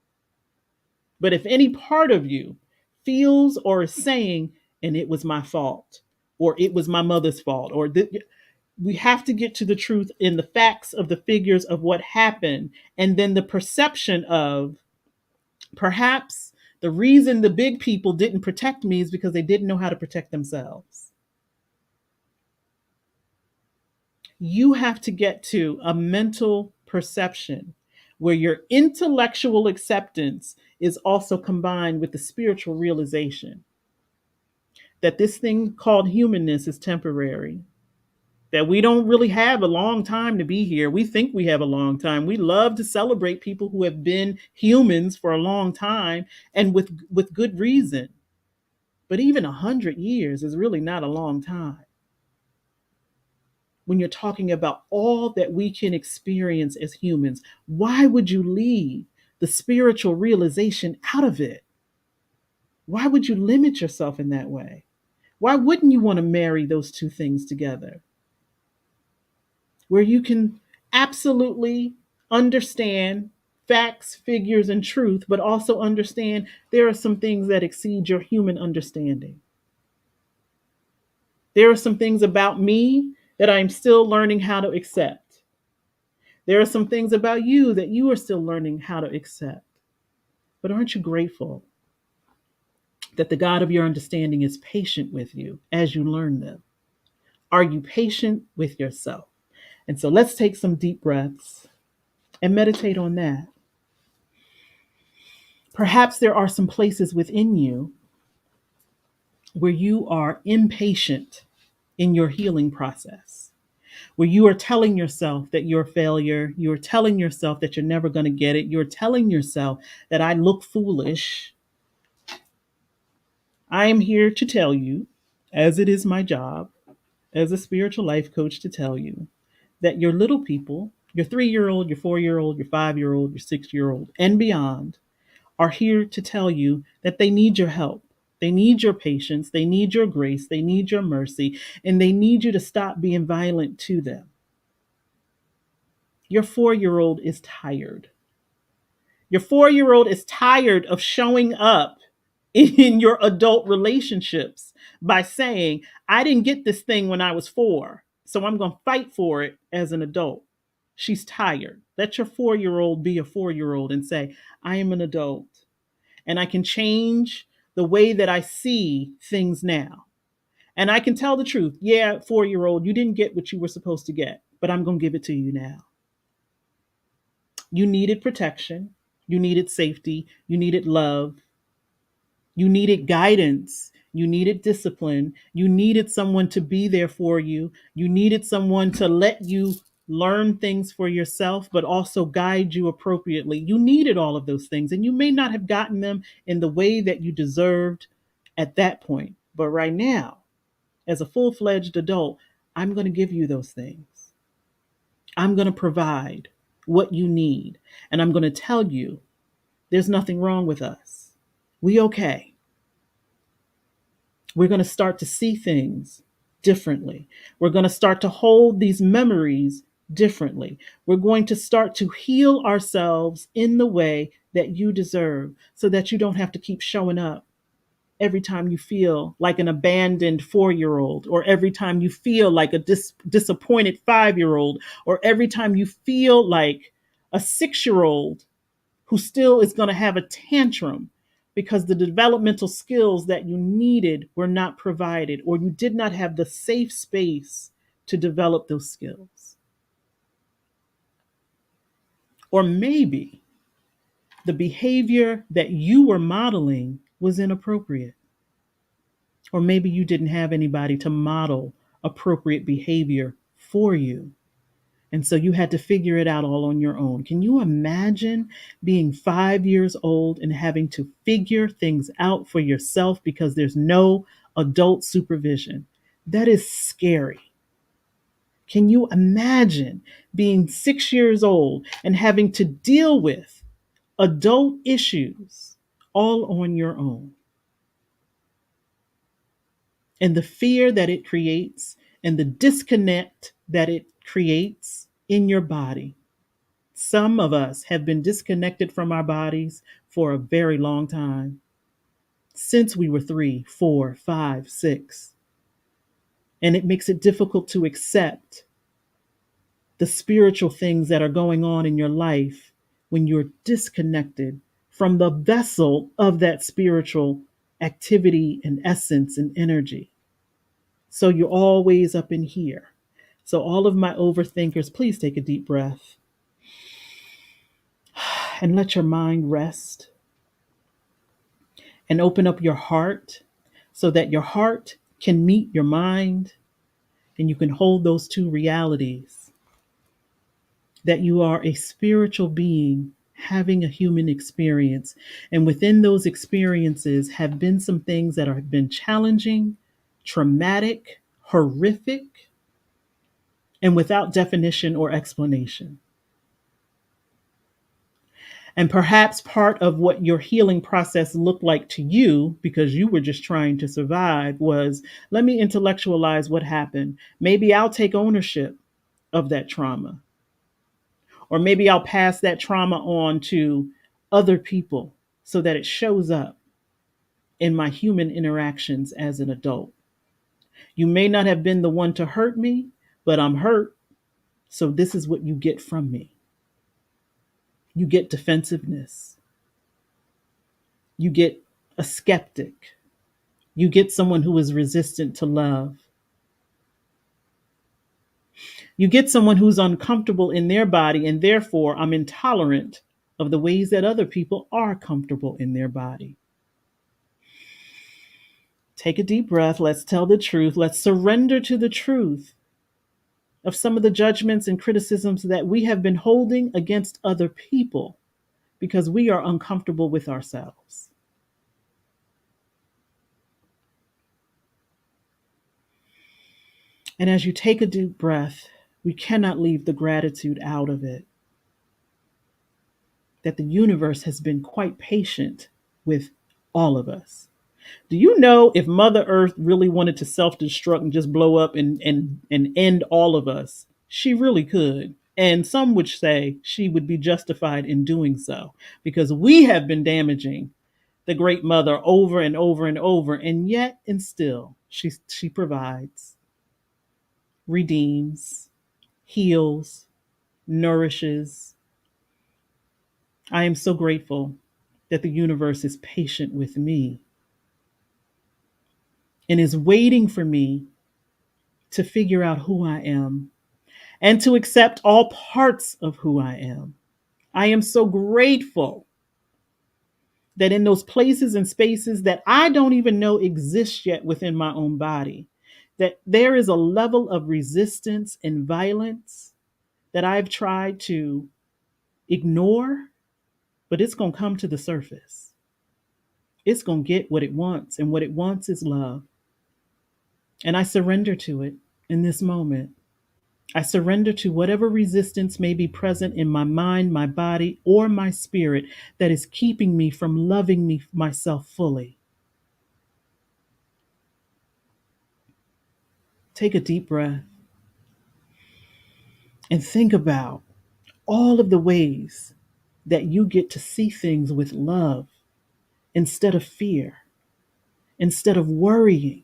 But if any part of you feels or is saying, and it was my fault, or it was my mother's fault, we have to get to the truth in the facts of the figures of what happened, and then the perception of perhaps the reason the big people didn't protect me is because they didn't know how to protect themselves. You have to get to a mental perception where your intellectual acceptance is also combined with the spiritual realization that this thing called humanness is temporary, that we don't really have a long time to be here. We think we have a long time. We love to celebrate people who have been humans for a long time and with good reason. But even 100 years is really not a long time when you're talking about all that we can experience as humans. Why would you leave the spiritual realization out of it? Why would you limit yourself in that way? Why wouldn't you want to marry those two things together? Where you can absolutely understand facts, figures, and truth, but also understand there are some things that exceed your human understanding. There are some things about me that I'm still learning how to accept. There are some things about you that you are still learning how to accept. But aren't you grateful that the God of your understanding is patient with you as you learn them? Are you patient with yourself? And so let's take some deep breaths and meditate on that. Perhaps there are some places within you where you are impatient in your healing process, where you are telling yourself that you're a failure. You're telling yourself that you're never going to get it. You're telling yourself that I look foolish. I am here to tell you, as it is my job as a spiritual life coach, to tell you that your little people, your 3-year old, your 4-year old, your 5-year old, your 6-year old, and beyond, are here to tell you that they need your help. They need your patience. They need your grace. They need your mercy. And they need you to stop being violent to them. Your 4-year-old is tired. Your 4-year-old is tired of showing up in your adult relationships by saying, I didn't get this thing when I was 4, so I'm going to fight for it as an adult. She's tired. Let your 4-year old be a 4-year old and say, I am an adult and I can change the way that I see things now. And I can tell the truth. Yeah, 4-year old, you didn't get what you were supposed to get, but I'm going to give it to you now. You needed protection. You needed safety. You needed love. You needed guidance. You needed discipline. You needed someone to be there for you. You needed someone to let you learn things for yourself, but also guide you appropriately. You needed all of those things, and you may not have gotten them in the way that you deserved at that point. But right now, as a full fledged adult, I'm going to give you those things. I'm going to provide what you need. And I'm going to tell you there's nothing wrong with us. We okay. We're going to start to see things differently. We're going to start to hold these memories differently. We're going to start to heal ourselves in the way that you deserve so that you don't have to keep showing up every time you feel like an abandoned 4-year old, or every time you feel like a disappointed 5-year old, or every time you feel like a 6-year old who still is going to have a tantrum because the developmental skills that you needed were not provided, or you did not have the safe space to develop those skills. Or maybe the behavior that you were modeling was inappropriate. Or maybe you didn't have anybody to model appropriate behavior for you. And so you had to figure it out all on your own. Can you imagine being 5 years old and having to figure things out for yourself because there's no adult supervision? That is scary. Can you imagine being 6 years old and having to deal with adult issues all on your own? And the fear that it creates and the disconnect that it creates in your body. Some of us have been disconnected from our bodies for a very long time, since we were 3, 4, 5, 6. And it makes it difficult to accept the spiritual things that are going on in your life when you're disconnected from the vessel of that spiritual activity and essence and energy. So you're always up in here. So, all of my overthinkers, please take a deep breath and let your mind rest and open up your heart so that your heart can meet your mind and you can hold those two realities, that you are a spiritual being having a human experience. And within those experiences have been some things that have been challenging, traumatic, horrific, and without definition or explanation. And perhaps part of what your healing process looked like to you, because you were just trying to survive, was, let me intellectualize what happened. Maybe I'll take ownership of that trauma. Or maybe I'll pass that trauma on to other people so that it shows up in my human interactions as an adult. You may not have been the one to hurt me, but I'm hurt. So this is what you get from me. You get defensiveness. You get a skeptic. You get someone who is resistant to love. You get someone who's uncomfortable in their body, and therefore I'm intolerant of the ways that other people are comfortable in their body. Take a deep breath. Let's tell the truth. Let's surrender to the truth of some of the judgments and criticisms that we have been holding against other people because we are uncomfortable with ourselves. And as you take a deep breath, we cannot leave the gratitude out of it. That the universe has been quite patient with all of us. Do you know if Mother Earth really wanted to self-destruct and just blow up and end all of us, she really could. And some would say she would be justified in doing so because we have been damaging the great mother over and over and over, and yet and still she provides, redeems, heals, nourishes. I am so grateful that the universe is patient with me and is waiting for me to figure out who I am and to accept all parts of who I am. I am so grateful that in those places and spaces that I don't even know exist yet within my own body, that there is a level of resistance and violence that I've tried to ignore, but it's going to come to the surface. It's going to get what it wants, and what it wants is love. And I surrender to it in this moment. I surrender to whatever resistance may be present in my mind, my body, or my spirit that is keeping me from loving me myself fully. Take a deep breath and think about all of the ways that you get to see things with love instead of fear, instead of worrying,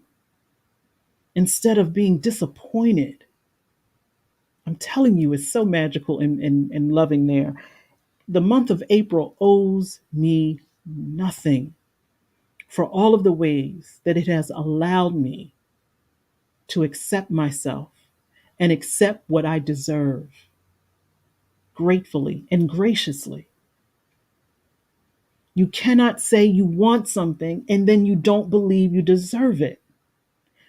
instead of being disappointed. I'm telling you, it's so magical and loving there. The month of April owes me nothing for all of the ways that it has allowed me to accept myself and accept what I deserve gratefully and graciously. You cannot say you want something and then you don't believe you deserve it.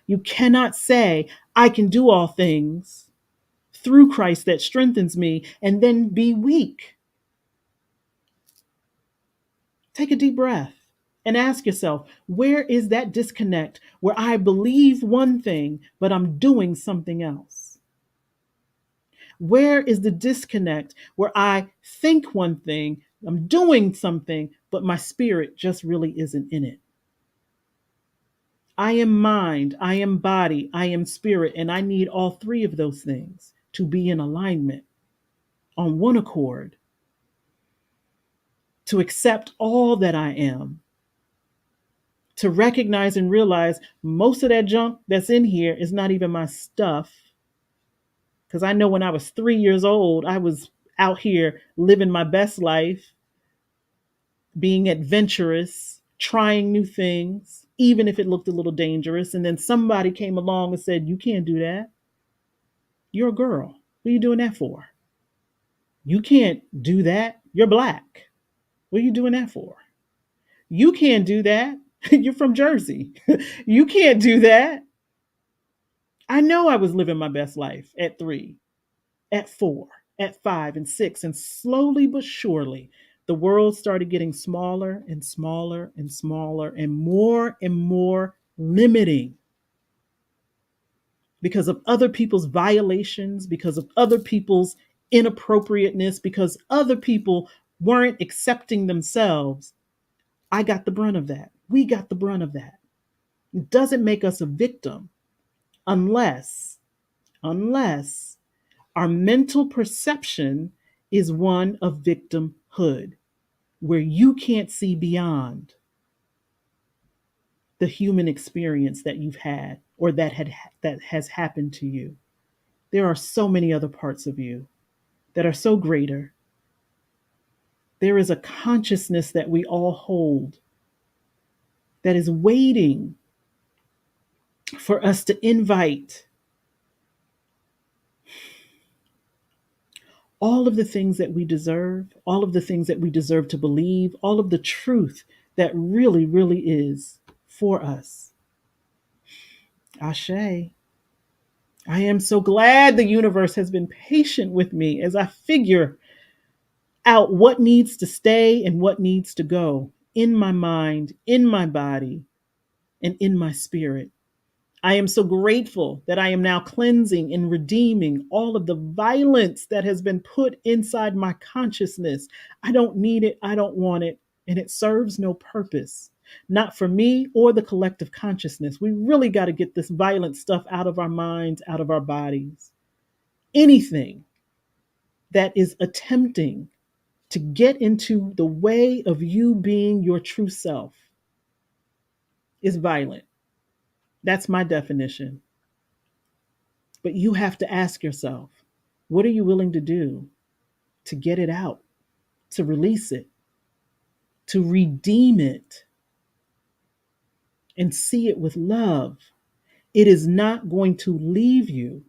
You cannot say, I can do all things through Christ that strengthens me, and then be weak. Take a deep breath and ask yourself, where is that disconnect where I believe one thing, but I'm doing something else? Where is the disconnect where I think one thing, I'm doing something, but my spirit just really isn't in it? I am mind, I am body, I am spirit, and I need all three of those things to be in alignment, on one accord, to accept all that I am, to recognize and realize most of that junk that's in here is not even my stuff. Because I know when I was 3 years old, I was out here living my best life, being adventurous, trying new things, even if it looked a little dangerous. And then somebody came along and said, you can't do that. You're a girl. What are you doing that for? You can't do that. You're black. What are you doing that for? You can't do that. You're from Jersey. You can't do that. I know I was living my best life at 3, at 4, at 5 and 6, and slowly but surely, the world started getting smaller and smaller and smaller and more limiting because of other people's violations, because of other people's inappropriateness, because other people weren't accepting themselves. I got the brunt of that. We got the brunt of that. It doesn't make us a victim unless our mental perception is one of victimhood, where you can't see beyond the human experience that you've had or that has happened to you. There are so many other parts of you that are so greater. There is a consciousness that we all hold that is waiting for us to invite all of the things that we deserve, all of the things that we deserve to believe, all of the truth that really, really is for us. Ashe. I am so glad the universe has been patient with me as I figure out what needs to stay and what needs to go in my mind, in my body, and in my spirit. I am so grateful that I am now cleansing and redeeming all of the violence that has been put inside my consciousness. I don't need it, I don't want it, and it serves no purpose. Not for me or the collective consciousness. We really got to get this violent stuff out of our minds, out of our bodies. Anything that is attempting to get into the way of you being your true self, is violent. That's my definition. But you have to ask yourself, what are you willing to do to get it out, to release it, to redeem it, and see it with love? It is not going to leave you.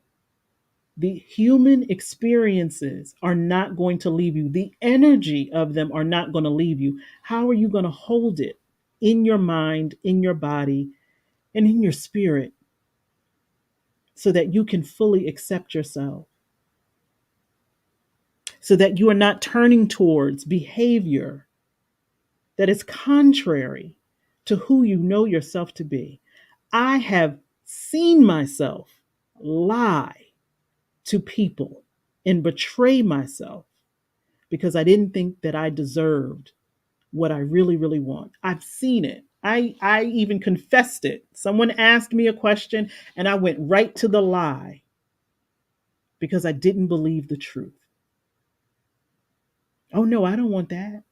The human experiences are not going to leave you. The energy of them are not going to leave you. How are you going to hold it in your mind, in your body, and in your spirit so that you can fully accept yourself? So that you are not turning towards behavior that is contrary to who you know yourself to be. I have seen myself lie to people and betray myself because I didn't think that I deserved what I really, really want. I've seen it. I even confessed it. Someone asked me a question and I went right to the lie because I didn't believe the truth. Oh no, I don't want that.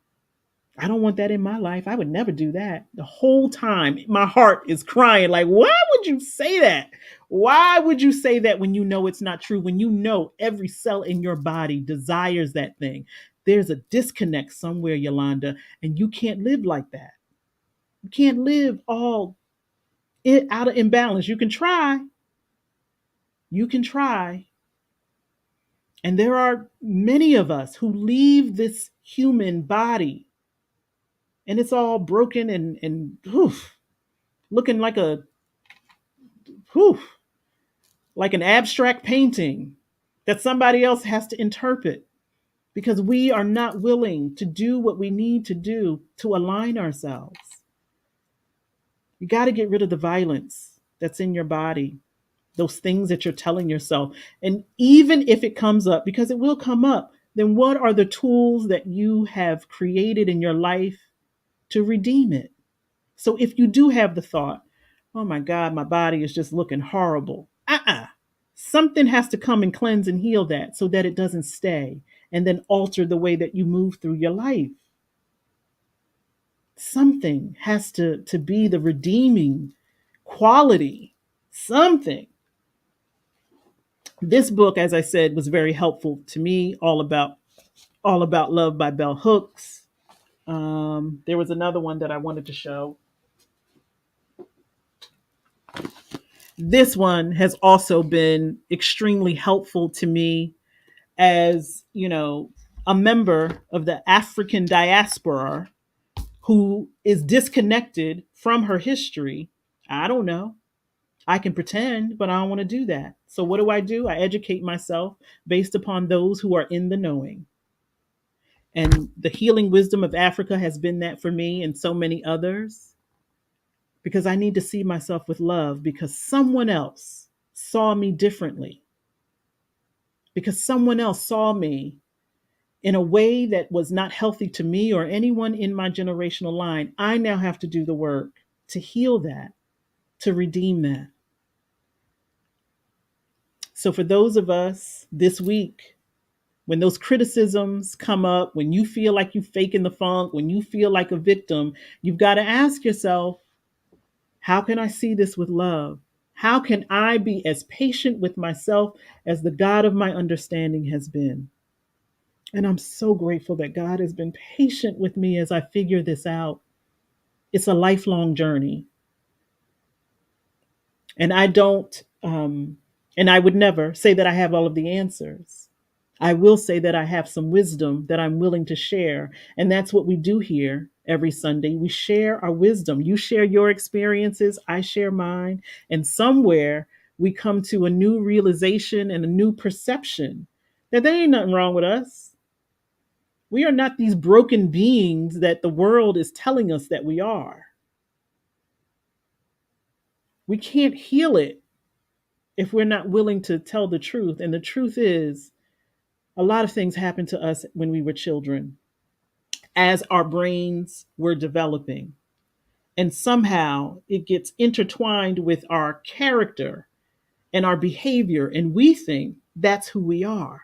I don't want that in my life. I would never do that. The whole time, my heart is crying, like, why would you say that? Why would you say that when you know it's not true? When you know every cell in your body desires that thing? There's a disconnect somewhere, Yolanda, and you can't live like that. You can't live all out of imbalance. You can try. You can try. And there are many of us who leave this human body and it's all broken and looking like a whew, like an abstract painting that somebody else has to interpret because we are not willing to do what we need to do to align ourselves. You got to get rid of the violence that's in your body, those things that you're telling yourself. And even if it comes up, because it will come up, then what are the tools that you have created in your life to redeem it? So if you do have the thought, oh my God, my body is just looking horrible. Something has to come and cleanse and heal that so that it doesn't stay and then alter the way that you move through your life. Something has to be the redeeming quality. Something. This book, as I said, was very helpful to me. All about Love by Bell Hooks. There was another one that I wanted to show. This one has also been extremely helpful to me as, a member of the African diaspora who is disconnected from her history. I don't know. I can pretend, but I don't want to do that. So what do? I educate myself based upon those who are in the knowing. And the healing wisdom of Africa has been that for me and so many others because I need to see myself with love because someone else saw me differently. Because someone else saw me in a way that was not healthy to me or anyone in my generational line. I now have to do the work to heal that, to redeem that. So, for those of us this week, when those criticisms come up, when you feel like you faking the funk, when you feel like a victim, you've got to ask yourself, how can I see this with love? How can I be as patient with myself as the God of my understanding has been? And I'm so grateful that God has been patient with me as I figure this out. It's a lifelong journey. And I would never say that I have all of the answers. I will say that I have some wisdom that I'm willing to share. And that's what we do here every Sunday. We share our wisdom. You share your experiences, I share mine. And somewhere we come to a new realization and a new perception that there ain't nothing wrong with us. We are not these broken beings that the world is telling us that we are. We can't heal it if we're not willing to tell the truth. And the truth is, a lot of things happened to us when we were children as our brains were developing. And somehow it gets intertwined with our character and our behavior. And we think that's who we are.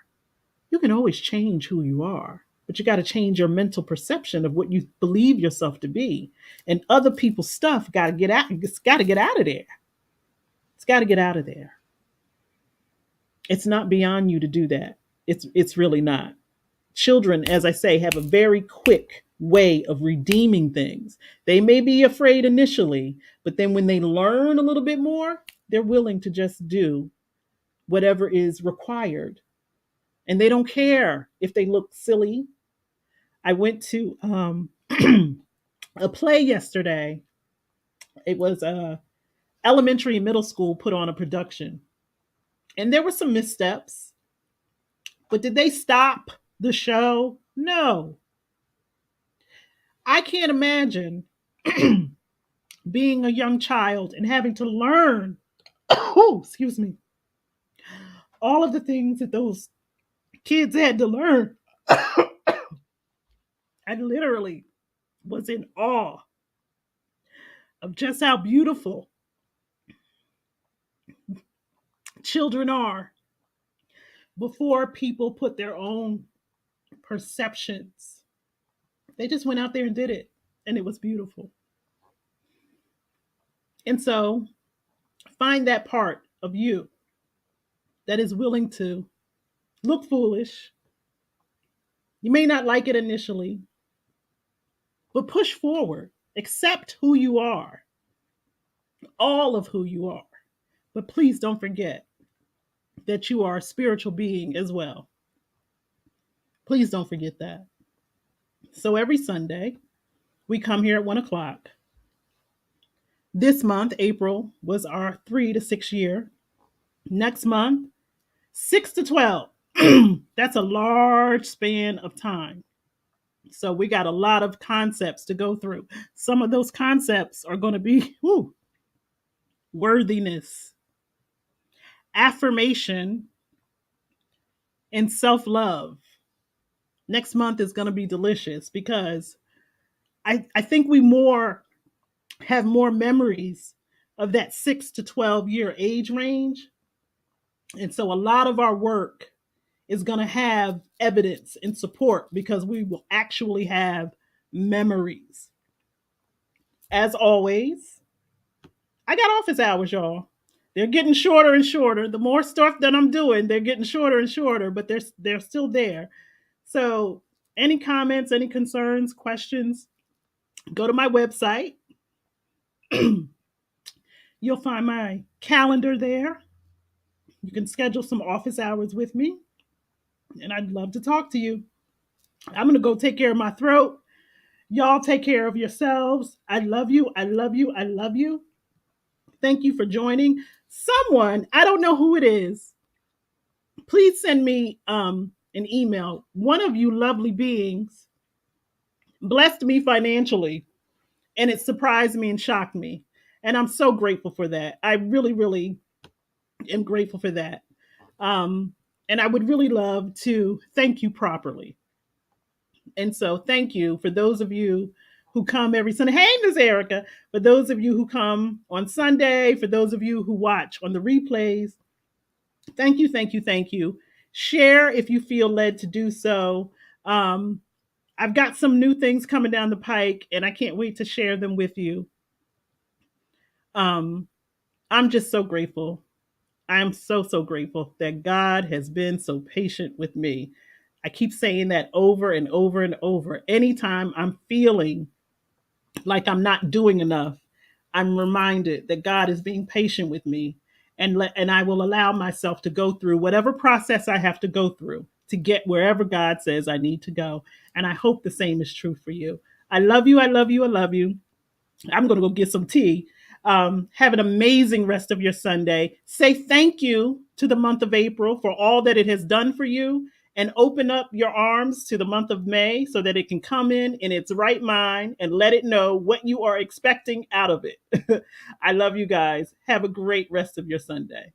You can always change who you are, but you got to change your mental perception of what you believe yourself to be. And other people's stuff got to get out. It's got to get out of there. It's got to get out of there. It's not beyond you to do that. It's really not. Children, as I say, have a very quick way of redeeming things. They may be afraid initially, but then when they learn a little bit more, they're willing to just do whatever is required. And they don't care if they look silly. I went to a play yesterday. It was elementary and middle school put on a production. And there were some missteps. But did they stop the show? No. I can't imagine being a young child and having to learn, oh, excuse me, all of the things that those kids had to learn. I literally was in awe of just how beautiful children are before people put their own perceptions. They just went out there and did it, and it was beautiful. And so find that part of you that is willing to look foolish. You may not like it initially, but push forward. Accept who you are, all of who you are. But please don't forget that you are a spiritual being as well. Please don't forget that. So every Sunday, we come here at 1 o'clock. This month, April, was our 3 to 6 year. Next month, 6 to 12. That's a large span of time. So we got a lot of concepts to go through. Some of those concepts are going to be worthiness, affirmation, and self-love. Next month is going to be delicious because I think we have more memories of that 6 to 12 year age range. And so a lot of our work is going to have evidence and support because we will actually have memories. As always, I got office hours, y'all. They're getting shorter and shorter. The more stuff that I'm doing, they're getting shorter and shorter, but they're still there. So, any comments, any concerns, questions, go to my website. You'll find my calendar there. You can schedule some office hours with me, and I'd love to talk to you. I'm going to go take care of my throat. Y'all take care of yourselves. I love you. I love you. I love you. Thank you for joining. Someone, I don't know who it is, please send me an email. One of you lovely beings blessed me financially, and it surprised me and shocked me. And I'm so grateful for that. I really, really am grateful for that. And I would really love to thank you properly. And so thank you for those of you who come every Sunday. Hey, Miss Erica. For those of you who come on Sunday, for those of you who watch on the replays, thank you, thank you, thank you. Share if you feel led to do so. I've got some new things coming down the pike, and I can't wait to share them with you. I'm just so grateful. I'm so, so grateful that God has been so patient with me. I keep saying that over and over and over. Anytime I'm feeling like I'm not doing enough, I'm reminded that God is being patient with me, and I will allow myself to go through whatever process I have to go through to get wherever God says I need to go. And I hope the same is true for you. I love you. I love you. I love you. I'm going to go get some tea. Have an amazing rest of your Sunday. Say thank you to the month of April for all that it has done for you, and open up your arms to the month of May so that it can come in its right mind and let it know what you are expecting out of it. I love you guys. Have a great rest of your Sunday.